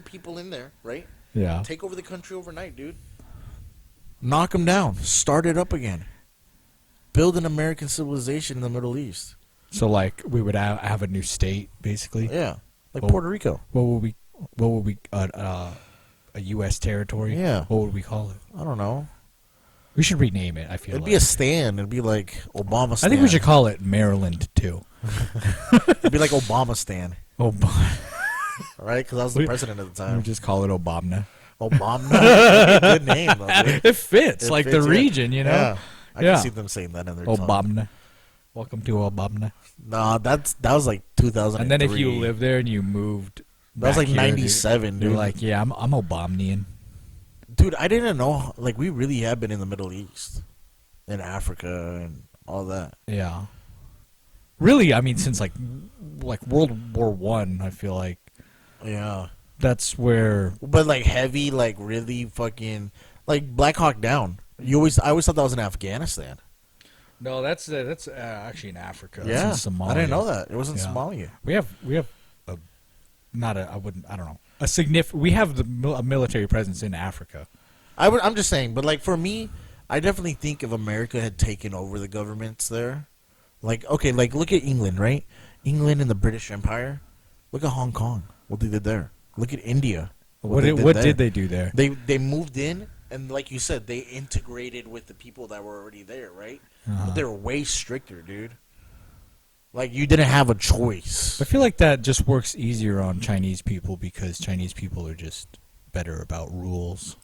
people in there, right? Yeah. Take over the country overnight, dude. Knock them down. Start it up again. Build an American civilization in the Middle East. So like we would have a new state, basically. Yeah, like Well- Puerto Rico. What would we a U.S. territory? Yeah. What would we call it? I don't know. We should rename it. I feel It'd like. be a stand. It'd be like Obama I stand. think we should call it Maryland too. It'd be like Obama stand, right? Because I was the We- president at the We time. just call it Obama. Obama. That'd be a good name, though, dude. It fits, It like fits, the yeah. region, you know. Yeah. I Yeah. can see them saying that in their tongue. Obama. Welcome to Obama. Nah, that was like 2003. And then if you live there and you moved, that was back like here, 97, You're dude. like, yeah, I'm Obamnian. Dude, I didn't know. Like, we really have been in the Middle East, in Africa, and all that. Yeah. Really, I mean, since like World War One, I feel like Yeah. that's where. But like heavy, like really fucking, like Black Hawk Down. I always thought that was in Afghanistan. No, that's actually in Africa. Yeah, It's in Somalia. I didn't know that. It was in Yeah. Somalia. We have a not a I don't know a significant. We have a military presence in Africa. I'm just saying, but like for me, I definitely think if America had taken over the governments there, like okay, like look at England, right? England and the British Empire. Look at Hong Kong. What they did there. Look at India. What there. did they do there? They moved in, and like you said, they integrated with the people that were already there, right? But they were way stricter, dude. Like you didn't have a choice. I feel like that just works easier on Chinese people because Chinese people are just better about rules.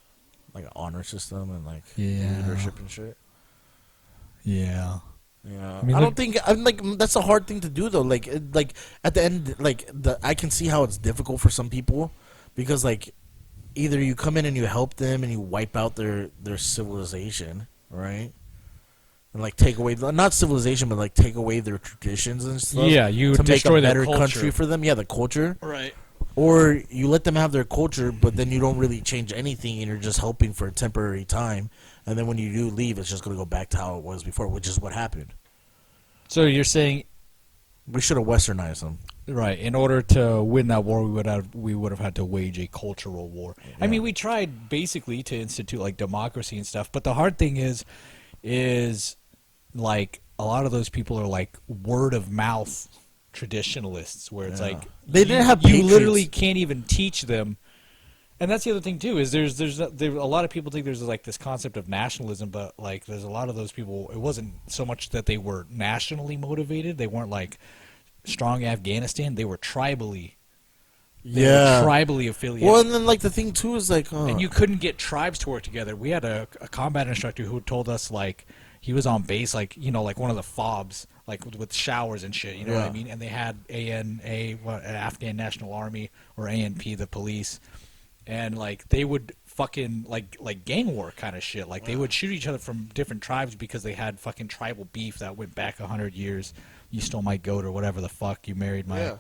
Like an honor system and like Yeah. leadership and shit. Yeah. Yeah, I mean, I look- don't think I'm like that's a hard thing to do though. Like at the end, I can see how it's difficult for some people because like either you come in and you help them and you wipe out their civilization, right? And like take away not civilization, but like take away their traditions and stuff. Yeah, you to make destroy a their better culture. country for them. Yeah, the culture. Right. Or you let them have their culture, but then you don't really change anything, and you're just helping for a temporary time. And then when you do leave, it's just going to go back to how it was before, which is what happened. So you're saying, We should have westernized them. right? In order to win that war, we would have had to wage a cultural war. I Yeah. mean, we tried basically to institute like democracy and stuff, but the hard thing is like a lot of those people are like word of mouth traditionalists, where it's Yeah. like They didn't have you patriots. literally can't even teach them. And that's the other thing too is there's a lot of people think there's like this concept of nationalism, but like there's a lot of those people. It wasn't so much that they were nationally motivated; they weren't like strong Afghanistan. They were tribally, tribally affiliated. Well, and then like the thing too is like, And you couldn't get tribes to work together. We had a combat instructor who told us like he was on base, like like one of the FOBs, like with showers and shit. You know what I Yeah. mean? And they had Afghan National Army or ANP, the police. And like they would fucking like gang war kind of shit. Like they would shoot each other from different tribes because they had fucking tribal beef that went back 100 years. You stole my goat or whatever the fuck. You married my. Yeah.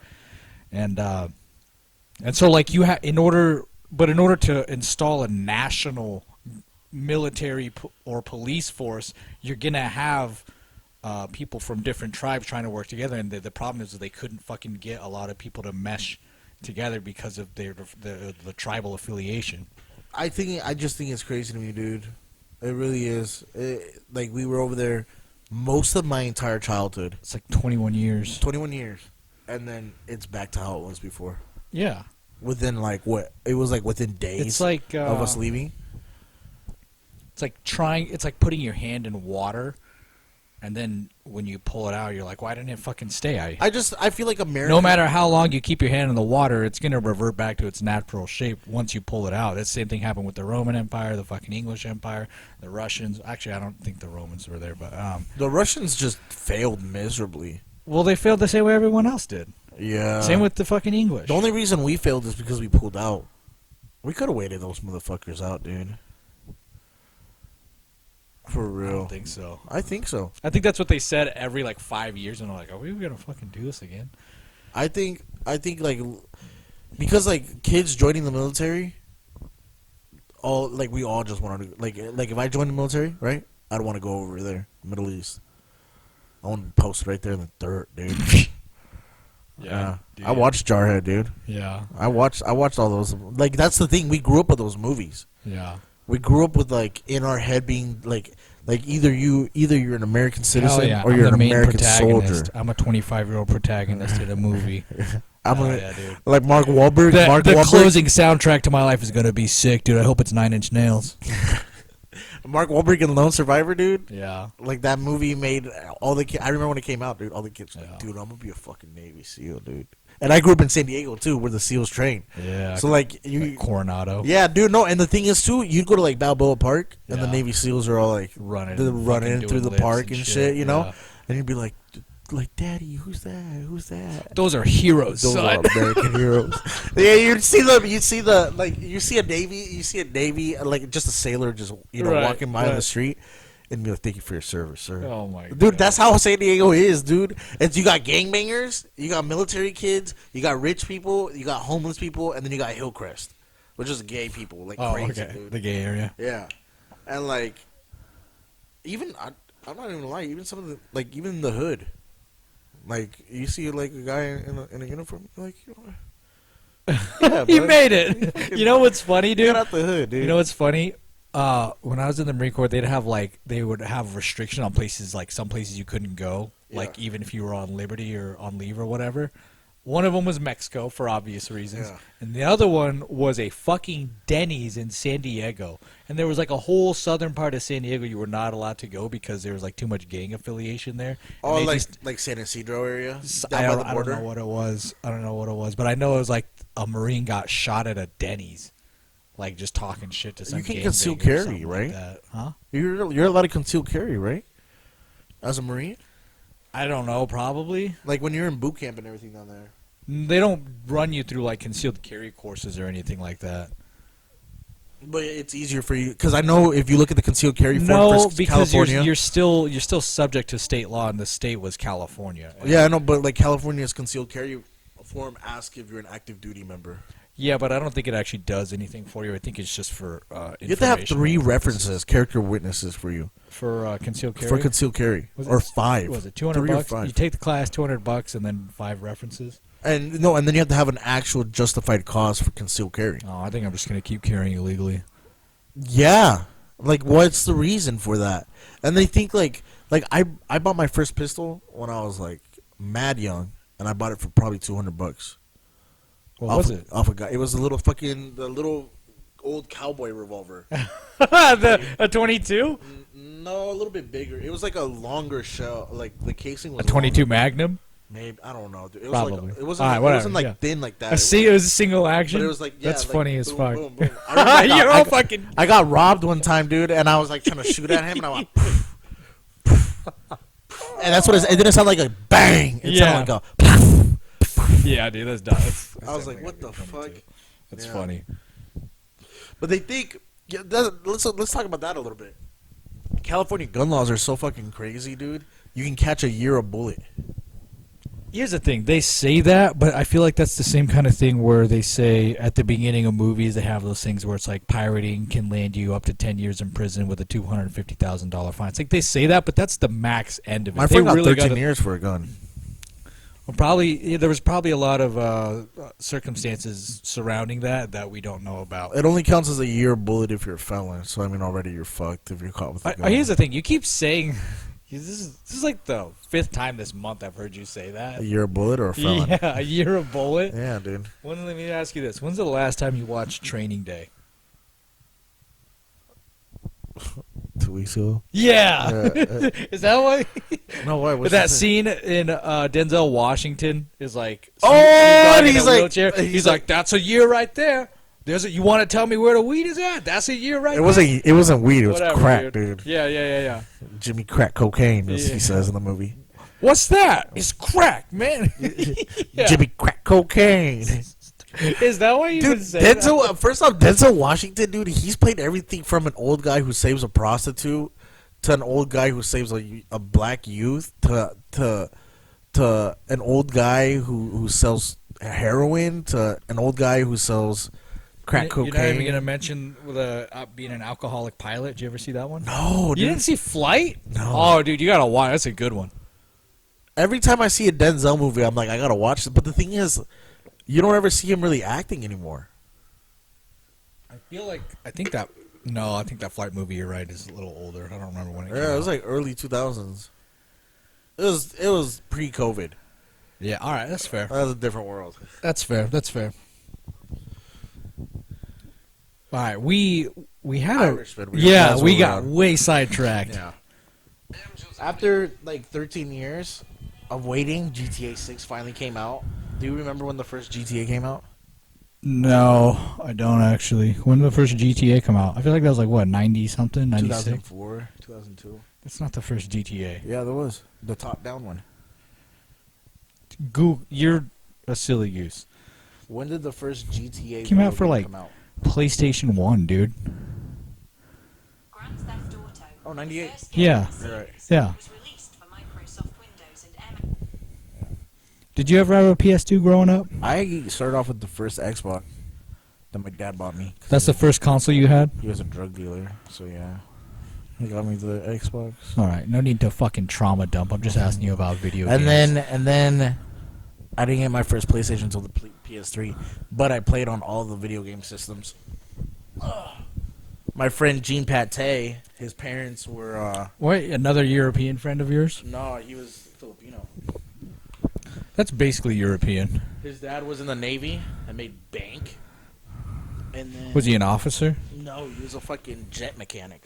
And so like you in order to install a national military or police force, you're gonna have people from different tribes trying to work together, and the problem is that they couldn't fucking get a lot of people to mesh together because of the tribal affiliation. I just think it's crazy to me, dude. It really is. Like, we were over there most of my entire childhood. It's like 21 years. 21 years. And then it's back to how it was before. Yeah. Within, like, what? It was, like, within days It's like of us leaving. It's like putting your hand in water, and then when you pull it out, you're like, why didn't it fucking stay? I feel like America. No matter how long you keep your hand in the water, it's going to revert back to its natural shape once you pull it out. That same thing happened with the Roman Empire, the fucking English Empire, the Russians. Actually, I don't think the Romans were there, but The Russians just failed miserably. well, they failed the same way everyone else did. Yeah. Same with the fucking English. The only reason we failed is because we pulled out. We could have waited those motherfuckers out, dude. For real. I don't think so. I think so. I think that's what they said every like 5 years, and they're like, are we going to fucking do this again? I think like, because like kids joining the military, we all just want to like if I joined the military, right? I'd want to go over there, Middle East. I want to post right there in the dirt, dude. Yeah. dude. I watched Jarhead, dude. Yeah. I watched all those. Like, that's the thing. We grew up with those movies. Yeah. We grew up with, like, in our head being like either you're an American citizen yeah. or I'm you're the an main American protagonist. soldier. I'm a 25-year-old protagonist in a movie. I'm dude. like Mark Wahlberg. The closing soundtrack to my life is gonna be sick, dude. I hope it's 9 Inch Nails. Mark Wahlberg in Lone Survivor, dude. Yeah. Like, that movie made all the kids. I remember when it came out, dude. All the kids were Yeah. like, dude, I'm gonna be a fucking Navy SEAL, dude. And I grew up in San Diego too, where the SEALs train. Yeah. So like like Coronado. yeah, dude. No, and the thing is too, you'd go to like Balboa Park, and the Yeah. Navy SEAls are all like Running through doing the lips park and shit, you know. Yeah. And you'd be like, Daddy, who's that? Who's that? Those are heroes, Those son. are American heroes. Yeah, you see a Navy, like just a sailor, just Right, walking by on the right. street, and be like, thank you for your service, sir. Oh my god. Dude, that's how San Diego is, dude. You got gangbangers, you got military kids, you got rich people, you got homeless people, and then you got Hillcrest, which is gay people, like crazy, okay. dude. The gay area. Yeah, and like, even I'm not even gonna lie, even some of the even in the hood, like you see like a guy in a uniform, you're like, yeah, He bud. made it. You know what's funny, dude? Get out the hood, dude. You know what's funny? When I was in the Marine Corps, they would have restriction on places, like some places you couldn't go, like Yeah. even if you were on liberty or on leave or whatever. One of them was Mexico for obvious reasons, Yeah. and the other one was a fucking Denny's in San Diego. And there was like a whole southern part of San Diego you were not allowed to go because there was like too much gang affiliation there. And Oh, they like just- like San Isidro area, I down by don't, the I don't border. know what it was. I don't know what it was, but I know it was like a Marine got shot at a Denny's, like just talking shit to some. You can gangbanger conceal or carry, something like right? that. Huh? You're allowed to conceal carry, right? As a Marine, I don't know. Probably like when you're in boot camp and everything down there. they don't run you through like concealed carry courses or anything like that. But it's easier for you because I know if you look at the concealed carry form No, for because California, you're still subject to state law, and the state was California. yeah, I know, but like California's concealed carry form asks if you're an active duty member. Yeah, but I don't think it actually does anything for you. I think it's just for You have to have informational 3 purposes. references, character witnesses for you For concealed carry. for concealed carry, Was or it- 5. Was it 3 or $200? 5. You take the class, $200, and then 5 references. And then you have to have an actual justified cause for concealed carry. Oh, I think I'm just gonna keep carrying illegally. Yeah, like what's the reason for that? And they think like I bought my first pistol when I was like mad young, and I bought it for probably $200. What was it? Off a guy. It was the little old cowboy revolver. A 22? No, a little bit bigger. It was like a longer shell. Like the casing was A 22 longer. Maygnum? Maybe I don't know. Dude. It was Probably. Like, it wasn't. All right, it whatever, wasn't like yeah. thin like that. It was a single action. But it was like yeah, That's like, funny as boom, fuck. Boom, boom. I remember I got- You're I all got- fucking. I got robbed one time, dude, and I was like trying to shoot at him, and I went, poof, poof. And that's what it didn't sound like a bang. It Yeah. sounded like a. Poof. Yeah, dude, that's dumb. I was like, what the fuck? That's Yeah. funny. But they think. Yeah, let's talk about that a little bit. California gun laws are so fucking crazy, dude. You can catch a year a bullet. Here's the thing. They say that, but I feel like that's the same kind of thing where they say at the beginning of movies they have those things where it's like pirating can land you up to 10 years in prison with a $250,000 fine. It's like they say that, but that's the max end of it. My friend got 13 years for a gun. Well, probably there was probably a lot of circumstances surrounding that we don't know about. It only counts as a year bullet if you're a felon. So I mean, already you're fucked if you're caught with a gun. Here's the thing. You keep saying this is like the 5th time this month I've heard you say that. A year of bullet or a felon? Yeah, a year of bullet. Yeah, dude. Let me ask you this: when's the last time you watched Training Day? 2 weeks ago. Yeah. Is that why? No, why? What's That scene in Denzel Washington is like, oh, and he's in a like, wheelchair. He's like, that's a year right there. You want to tell me where the weed is at? That's a year right there. It wasn't weed. It was Whatever, crack, dude. Yeah. Jimmy crack cocaine, as he says in the movie. What's that? It's crack, man. Yeah. Jimmy crack cocaine. Is that why you Dude, would say Denzel. that? First off, Denzel Washington, dude, he's played everything from an old guy who saves a prostitute to an old guy who saves a black youth to an old guy who sells heroin to an old guy who sells crack cocaine. You're not even gonna mention being an alcoholic pilot. Did you ever see that one? No, dude. You didn't see Flight? No. Oh, dude, you gotta watch. That's a good one. Every time I see a Denzel movie, I'm like, I gotta watch it. But the thing is, you don't ever see him really acting anymore. I think that Flight movie, you're right, is a little older. I don't remember when it came Yeah, out. it was like early 2000s. It was pre-COVID. Yeah, all right, that's fair. That was a different world. That's fair. All right, we had Irishman, we we were got around. way sidetracked. Yeah. After like 13 years of waiting, GTA 6 finally came out. Do you remember when the first GTA came out? No, I don't actually. When did the first GTA come out? I feel like that was like what, 90 something, 96. 2004, 2002. That's not the first GTA. Yeah, there was the top-down one. Google, you're a silly goose. When did the first GTA Came out video for, game like, come out? PlayStation 1, dude. Grand Theft Auto. Oh, 98. The first game Yeah. in the series Right. Yeah. was released for Microsoft Windows and Did you ever have a PS2 growing up? I started off with the first Xbox that my dad bought me. That's the first console you had? He was a drug dealer, so yeah. He got me the Xbox. All right, no need to fucking trauma dump. I'm just asking you about video And games. then I didn't get my first PlayStation until the PS3, but I played on all the video game systems. My friend Gene Pate, his parents were Wait, another European friend of yours? no, he was Filipino. That's basically European. His dad was in the Navy and made bank. And then Was he an officer? No, he was a fucking jet mechanic.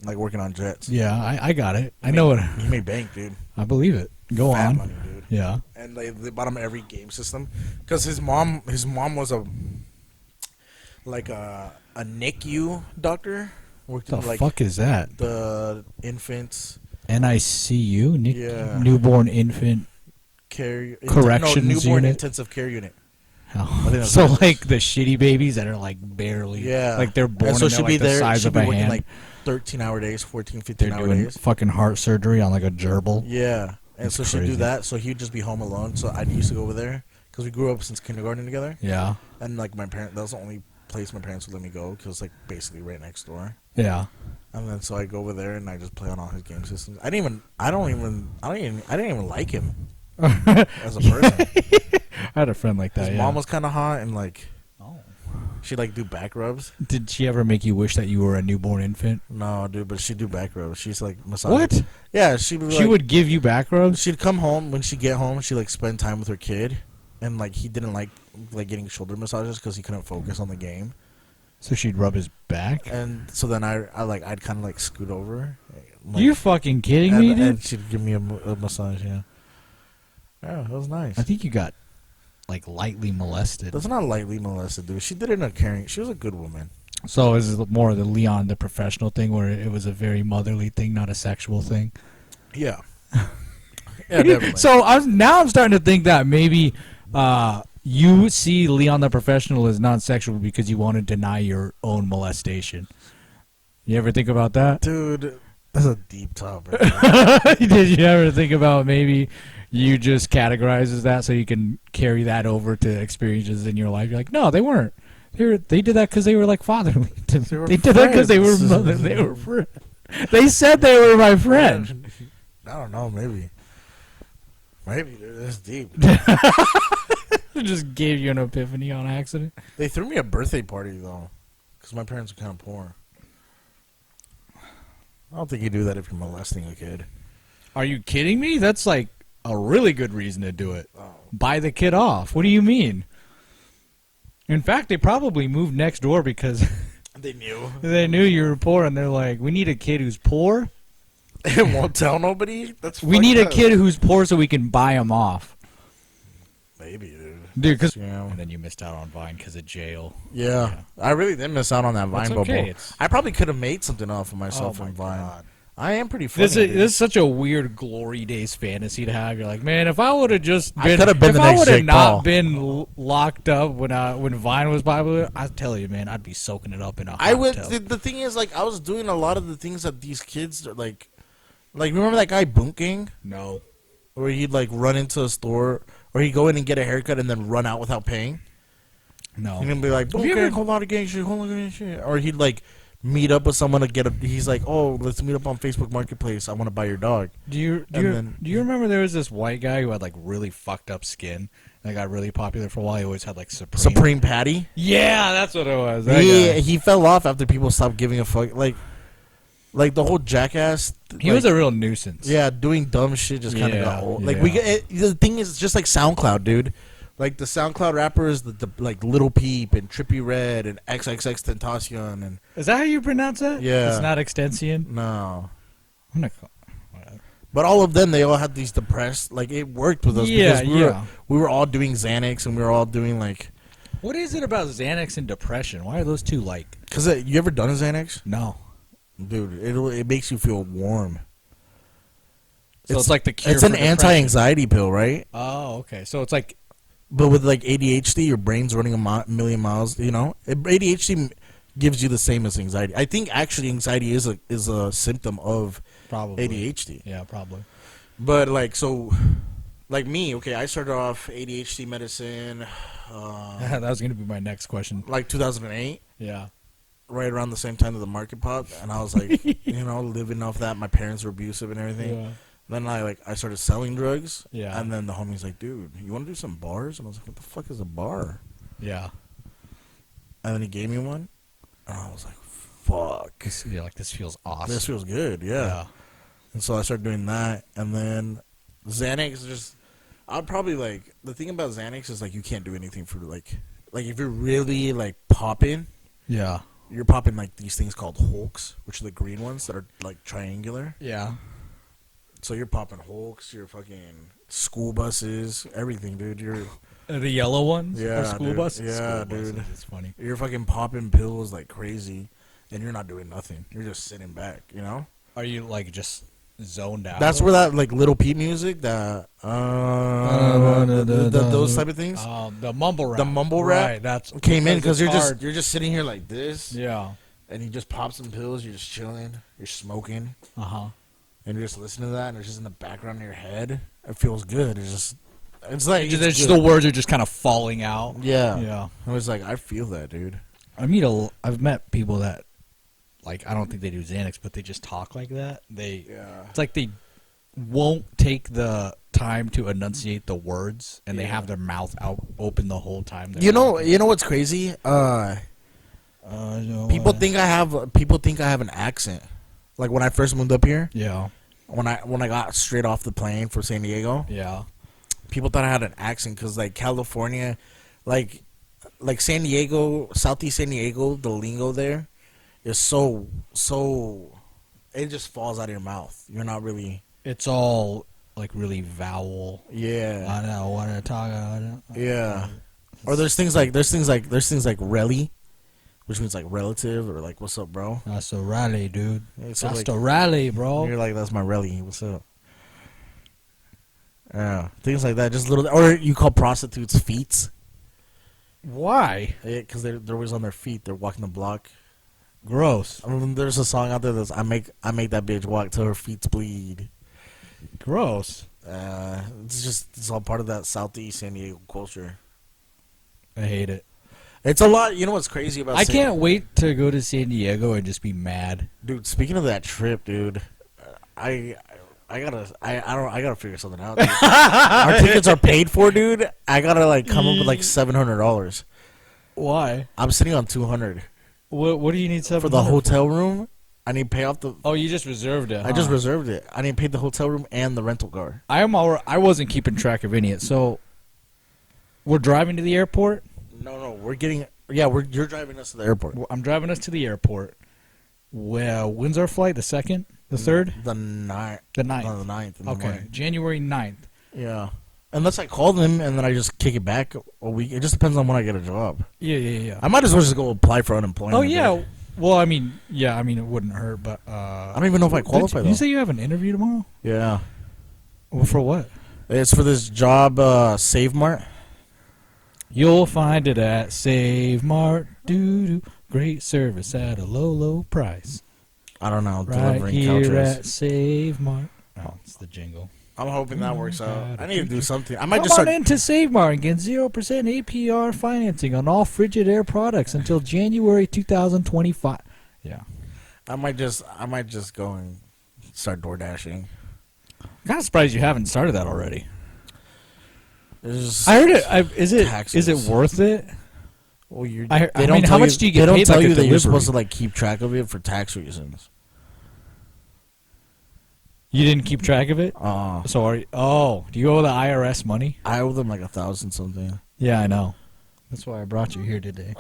Like working on jets. Yeah, I got it. I know it. He made bank, dude. I believe it. Go Fat on. money, dude. Yeah. And they bought him every game system because his mom was a NICU doctor. Worked The in like fuck is that? the infants NICU? Yeah. Newborn infant. care Corrections newborn unit? intensive care unit. Oh. think that's So what it like the shitty babies that are like barely, Yeah, like they're born and so and they're she'd like be the there. size She'd of be a working hand. like 13-hour days, 14, They're 15-hour doing days. fucking heart surgery on like a gerbil. Yeah, and That's so she'd crazy. do that. So he'd just be home alone. So I used to go over there because we grew up since kindergarten together. Yeah. And like that was the only place my parents would let me go because it's like basically right next door. Yeah. And then so I go over there and I just play on all his game systems. I didn't even like him as a person. I had a friend like that. His Yeah. mom was kind of hot and like Oh. she'd like do back rubs. Did she ever make you wish that you were a newborn infant? No, dude, but she'd do back rubs. She's like massage. What? Yeah, she'd be She like, would give you back rubs? She'd come home when she'd get home. She'd like spend time with her kid, and like he didn't like getting shoulder massages because he couldn't focus on the game. So she'd rub his back? And so then I'd kind of like scoot over. Like, You fucking kidding and, me, dude? and she'd give me a massage. Yeah. Yeah, that was nice. I think you got like lightly molested. That's not lightly molested, dude. She did it in a caring. She was a good woman. So is it more of the Leon the professional thing where it was a very motherly thing, not a sexual thing? Yeah. Yeah, definitely. So I'm starting to think that maybe you see Leon the professional as non-sexual because you want to deny your own molestation. You ever think about that? Dude, That's a deep topic. Did you ever think about maybe you just categorize as that so you can carry that over to experiences in your life? You're like, no, they weren't. They did that because they were like fatherly. They did that because they were mother. They were friend. They said they were my friend. I don't know. Maybe, dude, that's deep. It just gave you an epiphany on accident. They threw me a birthday party though, because my parents were kind of poor. I don't think you do that if you're molesting a kid. Are you kidding me? That's like a really good reason to do it. Oh. Buy the kid off. What do you mean? In fact, they probably moved next door because They knew. they knew you were poor, and they're like, we need a kid who's poor. And won't tell nobody? That's We need a fucked up. kid who's poor so we can buy him off. Maybe, dude. Dude, because... Yeah. And then you missed out on Vine because of jail. Yeah. I really did miss out on that Vine That's bubble. okay. It's- I probably could have made something off of myself Oh my on Vine. God. I am pretty funny. This is such a weird glory days fantasy to have. You're like, man, if I would have just I been, could have been if the I next would have Jake not Paul. been locked up when Vine was popular, I tell you, man, I'd be soaking it up in a hot I would. tub. The thing is, like, I was doing a lot of the things that these kids are like remember that guy Boot Gang, No. where he'd like run into a store, or he'd go in and get a haircut and then run out without paying. No. He'd be like, Boot Have you Gang, ever- whole lot of gang shit, whole lot of gang shit, or he'd like meet up with someone to get a. He's like, oh, let's meet up on Facebook Marketplace. I want to buy your dog. Do you then- remember there was this white guy who had like really fucked up skin that got really popular for a while? He always had like Supreme Patty. Yeah, that's what it was. That Yeah, guy. he fell off after people stopped giving a fuck. Like the whole jackass. He was a real nuisance. Yeah, doing dumb shit just kind of Yeah, got old. Like yeah. the thing is, it's just like SoundCloud, dude. Like the SoundCloud rappers, the like Little Peep and Trippie Redd and XXX Tentacion and Is that how you pronounce that? Yeah. It's not Extension. no, I'm gonna call. Whatever. but all of them, they all had these depressed. Like it worked with us Yeah, because yeah. we were all doing Xanax and we were all doing like. What is it about Xanax and depression? Why are those two like? Cause you ever done a Xanax, No. dude? It makes you feel warm. So it's like the cure. It's for an depression. anti-anxiety pill, right? Oh, okay. So it's like But with like ADHD, your brain's running a million miles. You know, ADHD gives you the same as anxiety. I think actually anxiety is a symptom of probably ADHD. Yeah, probably. But like like me, okay, I started off ADHD medicine That was gonna be my next question. like 2008, Yeah. right around the same time that the market popped, and I was like, living off that. My parents were abusive and everything. Yeah. Then I started selling drugs. Yeah. And then the homie's like, dude, you want to do some bars? And I was like, what the fuck is a bar? Yeah. And then he gave me one, and I was like, fuck. Yeah, like this feels awesome. This feels good, yeah. And so I started doing that, and then Xanax is just. I'd probably like the thing about Xanax is like you can't do anything for like if you're really like popping, Yeah. you're popping like these things called Hulks, which are the green ones that are like triangular. Yeah. So you're popping Hulks, you're fucking school buses, everything, dude. You're The yellow ones? Yeah, Or school dude. buses? Yeah, School buses, dude. It's funny. you're fucking popping pills like crazy, and you're not doing nothing. You're just sitting back, you know. Are you like just zoned out? That's where that like Little Peep music, that those type of things the mumble rap. The mumble rap Right, that's came in because it's you're hard. just sitting here like this, Yeah. and you just pop some pills. You're just chilling. You're smoking, Uh-huh. and you're just listening to that, and it's just in the background of your head. It feels good. It's like There's it's just good. the words are just kind of falling out. Yeah. Yeah. I was like, I feel that, dude. I've met people that like I don't think they do Xanax, but they just talk like that. It's like they won't take the time to enunciate the words, and they have their mouth out open the whole time. You know what's crazy? People think I have an accent. Like when I first moved up here, Yeah. when I got straight off the plane for San Diego, Yeah. people thought I had an accent because like California, like San Diego, Southeast San Diego, the lingo there is so it just falls out of your mouth. You're not really. It's all like really vowel. Yeah. I don't want to talk about it. Yeah. Or there's things like relly, which means like relative, or like what's up, bro. That's a rally, dude. Yeah, so, That's like, the rally, bro. You're like, that's my relly. What's up? Yeah, things like that. Just little, or you call prostitutes feets. Why? Because they're always on their feet. They're walking the block. Gross. There's a song out there that's I make that bitch walk till her feet bleed. Gross. It's all part of that Southeast San Diego culture. I hate it. It's a lot. You know what's crazy about? I can't wait to go to San Diego and just be mad. Dude, speaking of that trip, dude, I gotta figure something out. Dude. Our tickets are paid for, dude. I gotta like come up with like $700. Why? I'm sitting on $200 What do you need for the hotel room. I need to pay off the. Oh, you just reserved it. I just reserved it. I need to pay the hotel room and the rental car. I wasn't keeping track of any of it. So we're driving to the airport. No, we're getting. Yeah, you're driving us to the airport. I'm driving us to the airport. Well, when's our flight? The 2nd? The 3rd? The 9th. The 9th. No, the 9th. In the Okay, morning. January 9th. Yeah. Unless I call them and then I just kick it back a week. It just depends on when I get a job. Yeah. I might as well just go apply for unemployment. Oh, yeah. Dude. Well, I mean, it wouldn't hurt, but... I don't even know if I qualify, Did though. you say you have an interview tomorrow? Yeah. Well, for what? It's for this job, Save Mart. You'll find it at Save Mart. Doo-doo. Great service at a low, low price. I don't know. Right Delivering here couches. at Save Mart. Oh, it's the jingle. I'm hoping that works out. I need to do something. I might Come just start. on into Save Mart and get 0% APR financing on all Frigidaire products until January 2025. Yeah. I might just go and start door dashing. I'm kind of surprised you haven't started that already. It's I heard it. Is it taxes. worth it? Well, I mean, how much do you get They don't paid, tell like, you a that you're delivery? supposed to like keep track of it for tax reasons. You didn't keep track of it? So do you owe the IRS money? I owe them like 1,000 something. Yeah, I know. That's why I brought you here today.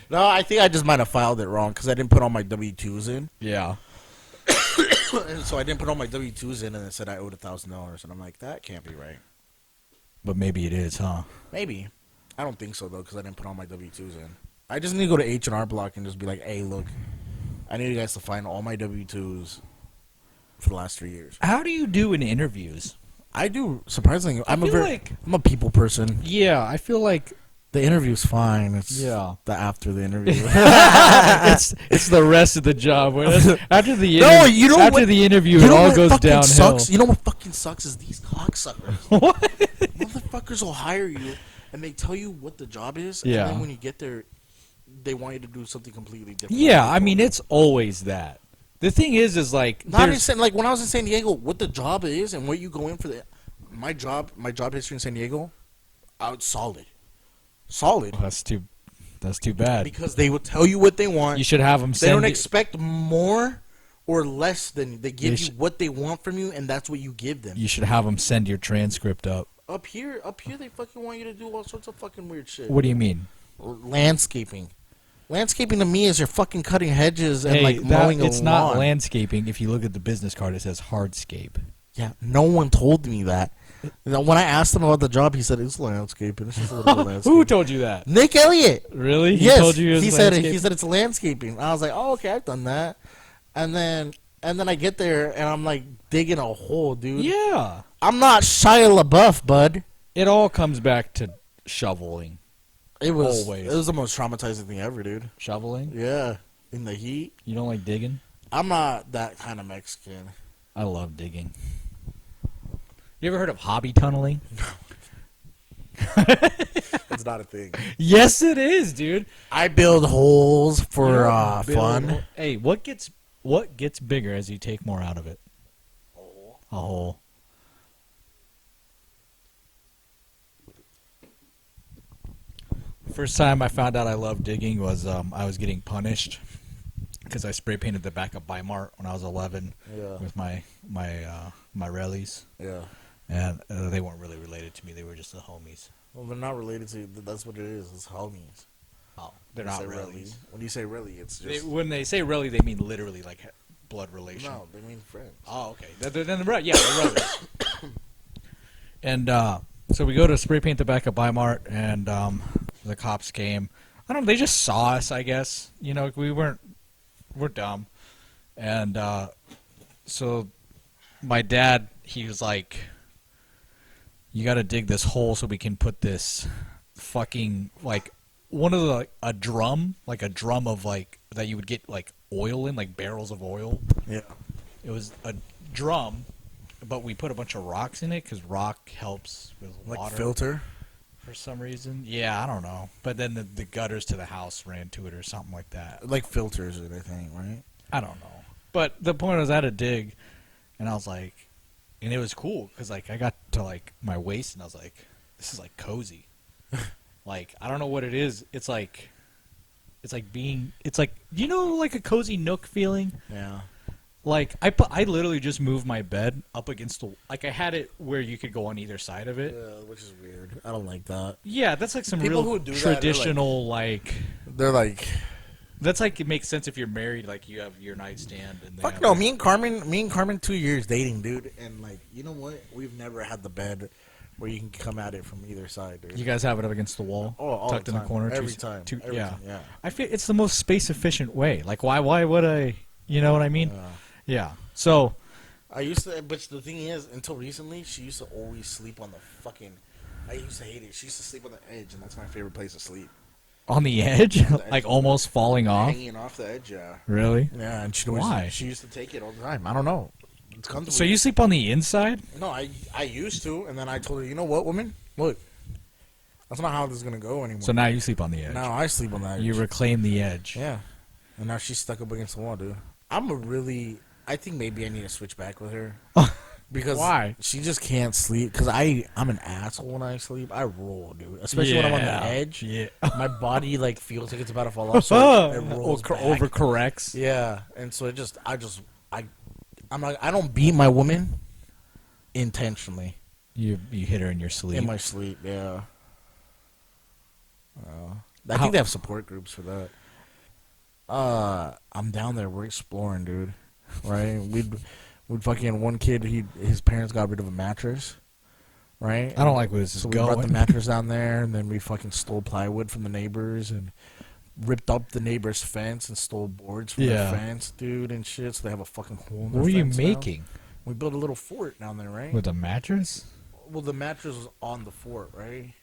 No, I think I just might have filed it wrong because I didn't put all my W-2s in. Yeah. So I didn't put all my W-2s in, and it said I owed $1,000, and I'm like, that can't be right. But maybe it is, huh? Maybe. I don't think so though, because I didn't put all my W-2s in. I just need to go to H&R Block and just be like, hey, look, I need you guys to find all my W-2s for the last 3 years. How do you do in interviews? I do surprisingly. I'm a people person. Yeah, I feel like The interview's fine. It's Yeah. the after the interview. it's the rest of the job. After the No, you know after what- the interview, You it know all what goes fucking downhill. sucks? You know what fucking sucks is these cocksuckers. What? Motherfuckers will hire you, and they tell you what the job is, Yeah. and then when you get there, they want you to do something completely different. Yeah, I mean it's always that. The thing is like Not there's- in like when I was in San Diego, what the job is and what you go in for. My job history in San Diego, out solid. Oh, that's too bad. Because they will tell you what they want. You should have them They send. don't expect more or less than they give They you what they want from you, and that's what you give them. You should have them send your transcript up. Up here, they fucking want you to do all sorts of fucking weird shit. What do you mean? Landscaping. Landscaping to me is you're fucking cutting hedges and like mowing a lawn. it's not landscaping. If you look at the business card, it says hardscape. Yeah, no one told me that. When I asked him about the job, he said it's landscaping. It's just a little landscaping. Who told you that? Nick Elliott. Really? Yes, He told you it was he said landscaping? it's landscaping. I was like, oh, okay, I've done that. And then I get there and I'm like digging a hole, dude. Yeah. I'm not Shia LaBeouf, bud. It all comes back to shoveling. It was Always. It was the most traumatizing thing ever, dude. Shoveling? Yeah, in the heat. You don't like digging? I'm not that kind of Mexican. I love digging. You ever heard of hobby tunneling? It's not a thing. Yes, it is, dude. I build holes for Build- fun. Hey, what gets bigger as you take more out of it? A hole. First time I found out I loved digging was I was getting punished because I spray painted the back of Bimart when I was 11 Yeah. with my rallies, Yeah. and they weren't really related to me. They were just the homies. Well, they're not related to. That's what it is. It's homies. Oh, they're When not you say rallies. When you say really, it's just. When they say rally, they mean literally like blood relation. No, they mean friends. Oh, okay. Then they're brothers. And so we go to spray paint the back of Bimart, and the cops came. I don't know. They just saw us, I guess. You know, we're dumb. And so my dad, he was like, "You got to dig this hole so we can put this fucking like one of the like, a drum of like that you would get like oil in, like barrels of oil. Yeah. It was a drum, but we put a bunch of rocks in it because rock helps with Like water filter. for some reason. Yeah, I don't know. But then the gutters to the house ran to it or something like that. Like filters it, I think, right? I don't know. But the point was, I had a dig, and I was like, and it was cool because like I got to like my waist, and I was like, this is like cozy. Like I don't know what it is. It's like being. It's like, you know, like a cozy nook feeling. Yeah. Like I literally just moved my bed up against the. Like I had it where you could go on either side of it. Yeah, which is weird. I don't like that. Yeah, that's like some People real who do that are, like- traditional like. They're like, That's like, it makes sense if you're married. Like you have your nightstand and. fuck no. Me and Carmen, 2 years dating, dude, and like, you know what? We've never had the bed where you can come at it from either side, dude. You guys have it up against the wall, Oh, all tucked the in the time. corner. Every time. Every yeah. time, yeah. I feel it's the most space efficient way. Like why would I? You know what I mean? Yeah. So I used to, but the thing is, until recently, she used to always sleep on the fucking. I used to hate it. She used to sleep on the edge, and that's my favorite place to sleep. on the edge, edge like of almost falling off. Hanging off the edge, yeah. Really? Yeah, and Why? she used to take it all the time. I don't know. It's comfortable. So you sleep on the inside? No, I used to, and then I told her, you know what, woman? Look, that's not how this is gonna go anymore. So now you sleep on the edge. Now I sleep on the edge. You reclaim the edge. Yeah, and now she's stuck up against the wall, dude. I think maybe I need to switch back with her. Because Why? she just can't sleep. Because I'm an asshole when I sleep. I roll, dude. Especially when I'm on the edge. Yeah. My body like feels like it's about to fall off, so it rolls back. Overcorrects. Yeah, and so I'm like, I don't beat my woman intentionally You hit her in your sleep. in my sleep. Yeah. I think they have support groups for that. I'm down there. We're exploring, dude. Right? We'd fucking one kid. His parents got rid of a mattress. Right? I don't like where this is So we going. brought the mattress down there, and then we fucking stole plywood from the neighbors and ripped up the neighbor's fence and stole boards from Yeah. their fence, dude, and shit. So they have a fucking hole in What their were you fence now. making? We built a little fort down there, right? With a mattress? Well, the mattress was on the fort, right?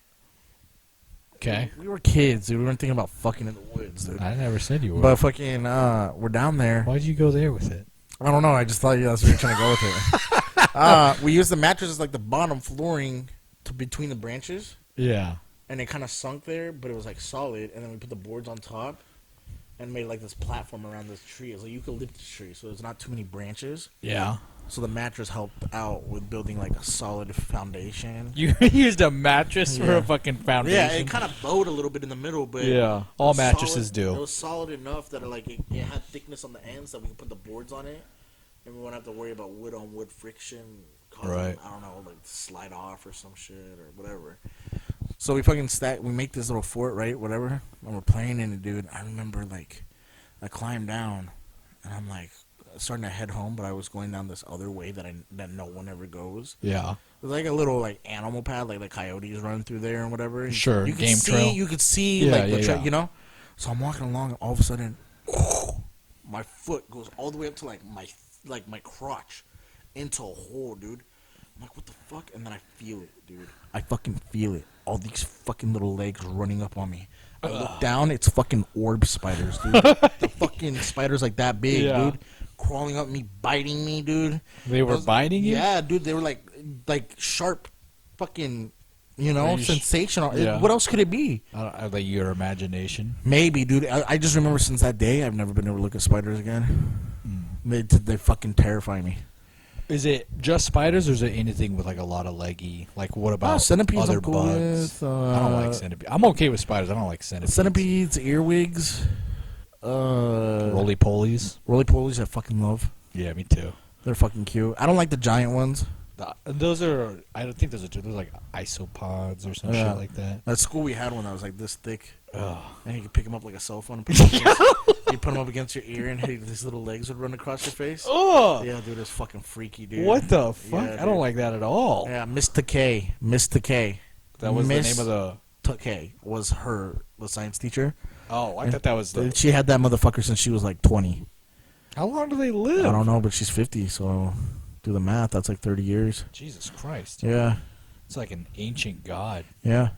Okay. We were kids, dude. We weren't thinking about fucking in the woods, dude. I never said you were. But fucking, we're down there. Why'd you go there with it? I don't know. I just thought that's where you're trying to go with it. We used the mattress as like the bottom flooring to between the branches, Yeah. and it kind of sunk there, but it was like solid. And then we put the boards on top and made like this platform around this tree. It's like eucalyptus tree, so there's not too many branches. Yeah. So the mattress helped out with building like a solid foundation. You used a mattress for Yeah. a fucking foundation. Yeah, it kind of bowed a little bit in the middle, but Yeah. All it was mattresses solid. do. It was solid enough that it had thickness on the ends that we could put the boards on it, and we wouldn't have to worry about wood on wood friction, causing, Right. I don't know, like slide off or some shit or whatever. So we fucking we make this little fort, right? Whatever, and we're playing in it, dude. I remember like I climbed down, and I'm like starting to head home, but I was going down this other way that no one ever goes. Yeah. There's like a little like animal path, like the coyotes run through there and whatever. And Sure, you could game see, trail. You could see Yeah, like yeah, the yeah. you know. So I'm walking along, and all of a sudden, my foot goes all the way up to like my crotch into a hole, dude. I'm like, what the fuck? And then I feel it, dude. I fucking feel it. All these fucking little legs running up on me. I look down, it's fucking orb spiders, dude. The fucking spiders like that big, Yeah. dude. Crawling up me, biting me, dude. They were biting you? Yeah, dude. They were like sharp, fucking, you know, Are you sensational. Yeah. What else could it be? I like your imagination. Maybe, dude. I just remember since that day, I've never been able to look at spiders again. They fucking terrify me. Is it just spiders, or is it anything with like a lot of leggy? Like what about centipedes other I'm cool bugs? with, I don't like centipedes. I'm okay with spiders. I don't like centipedes. Centipedes, earwigs, Roly polies. roly polies. I fucking love. Yeah, me too. They're fucking cute. I don't like the giant ones. Those are. I don't think those are. Those are like isopods or some Yeah. shit like that. At school, we had one that was like this thick, Ugh. and you could pick them up like a cell phone. And you put them up against your ear, and these little legs would run across your face. Oh, Yeah, dude, it's fucking freaky, dude. what the fuck? Yeah, I don't dude. like that at all. Yeah, Mr. K. Mr. K. That was Miss the name of the. K was the science teacher. Oh, I thought that was the. She had that motherfucker since she was like 20. How long do they live? I don't know, but she's 50, so do the math. That's like 30 years. Jesus Christ. Yeah, It's like an ancient god. yeah.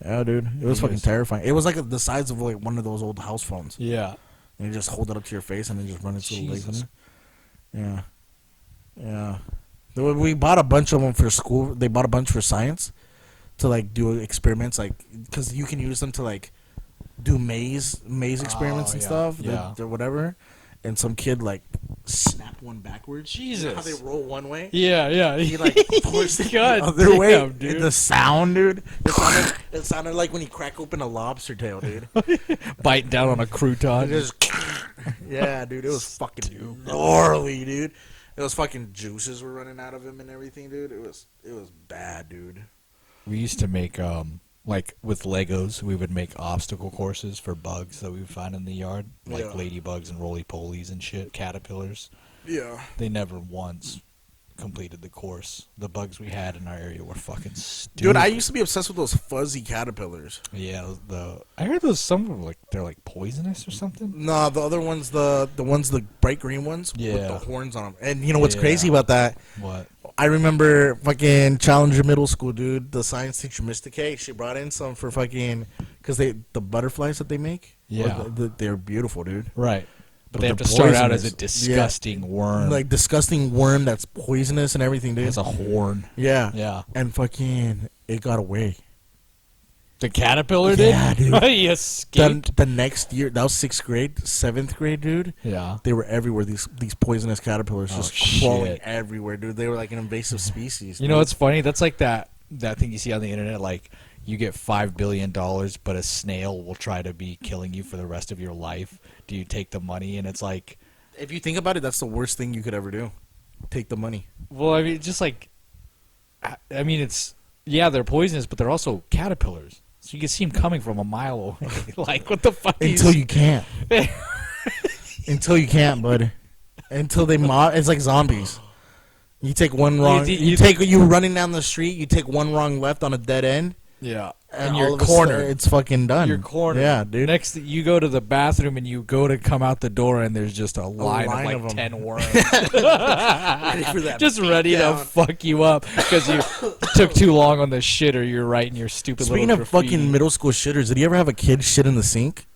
Yeah, dude. It was He fucking was- terrifying. It was like the size of like one of those old house phones. Yeah. And you just hold it up to your face and then just run its little legs in Jesus. it. Yeah. Yeah. We bought a bunch of them for school. They bought a bunch for science to like do experiments, like because you can use them to like do maze experiments and yeah, stuff, yeah. or whatever. And some kid like snapped one backwards. You know how they Jesus. roll one way? Yeah. He like pushed the God other way. damn, dude. And the sound, dude. It sounded like when you crack open a lobster tail, dude. Biting down on a crouton. It just, yeah, dude. It was fucking gnarly, dude. It was fucking juices were running out of him and everything, dude. It was bad, dude. We used to make like with Legos, we would make obstacle courses for bugs that we would find in the yard, like Yeah. ladybugs and roly-polies and shit, caterpillars. Yeah. They never once completed the course. The bugs we had in our area were fucking stupid. Dude, I used to be obsessed with those fuzzy caterpillars. Yeah, I heard those some of them, like they're like poisonous or something. No, the other ones, the bright green ones with Yeah. the horns on them. And you know what's Yeah. crazy about that? What? I remember fucking Challenger Middle School, dude. The science teacher, Mr. K, she brought in some for fucking because the butterflies that they make, Yeah. they're beautiful, dude. Right. But they they're have to start out as a poisonous. disgusting worm. Like disgusting worm that's poisonous and everything, it dude. has a horn. Yeah, Yeah. and fucking it got away. The caterpillar did? Yeah, dude. He escaped. The next year, that was 6th grade, 7th grade, dude. Yeah. They were everywhere. These poisonous caterpillars Oh, just crawling shit. everywhere, dude. They were like an invasive species. You know what's funny? That's like that thing you see on the internet, like you get $5 billion, but a snail will try to be killing you for the rest of your life. Do you take the money? And it's like, If you think about it, that's the worst thing you could ever do. Take the money. well, I mean, just like, I mean, it's, yeah, they're poisonous, but they're also caterpillars. So you can see them coming from a mile away. Like, what the fuck? Until you can't. Until you can't, bud. Until they it's like zombies. You take one wrong. You running down the street. You take one wrong left on a dead end, Yeah. and And all you're of a sudden, cornered. it's fucking done. You're cornered. Yeah, dude. Next, you go to the bathroom and you go to come out the door, and there's just a line line of of like 'em. 10 worms. Ready for that Just ready to beatdown. fuck you up because you took too long on the shit or you're writing your stupid Speaking little of graffiti. fucking middle school shitters, did you ever have a kid shit in the sink?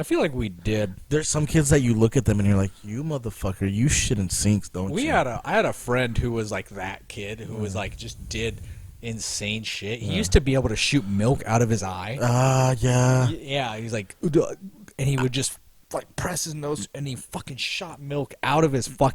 I feel like we did. There's some kids that you look at them and you're like, you motherfucker, you shit in sinks, don't you? I had a friend who was like that kid who was like just did insane shit. He used to be able to shoot milk out of his eye. Yeah. Yeah, he's like, and he would just like press his nose and he fucking shot milk out of his fucking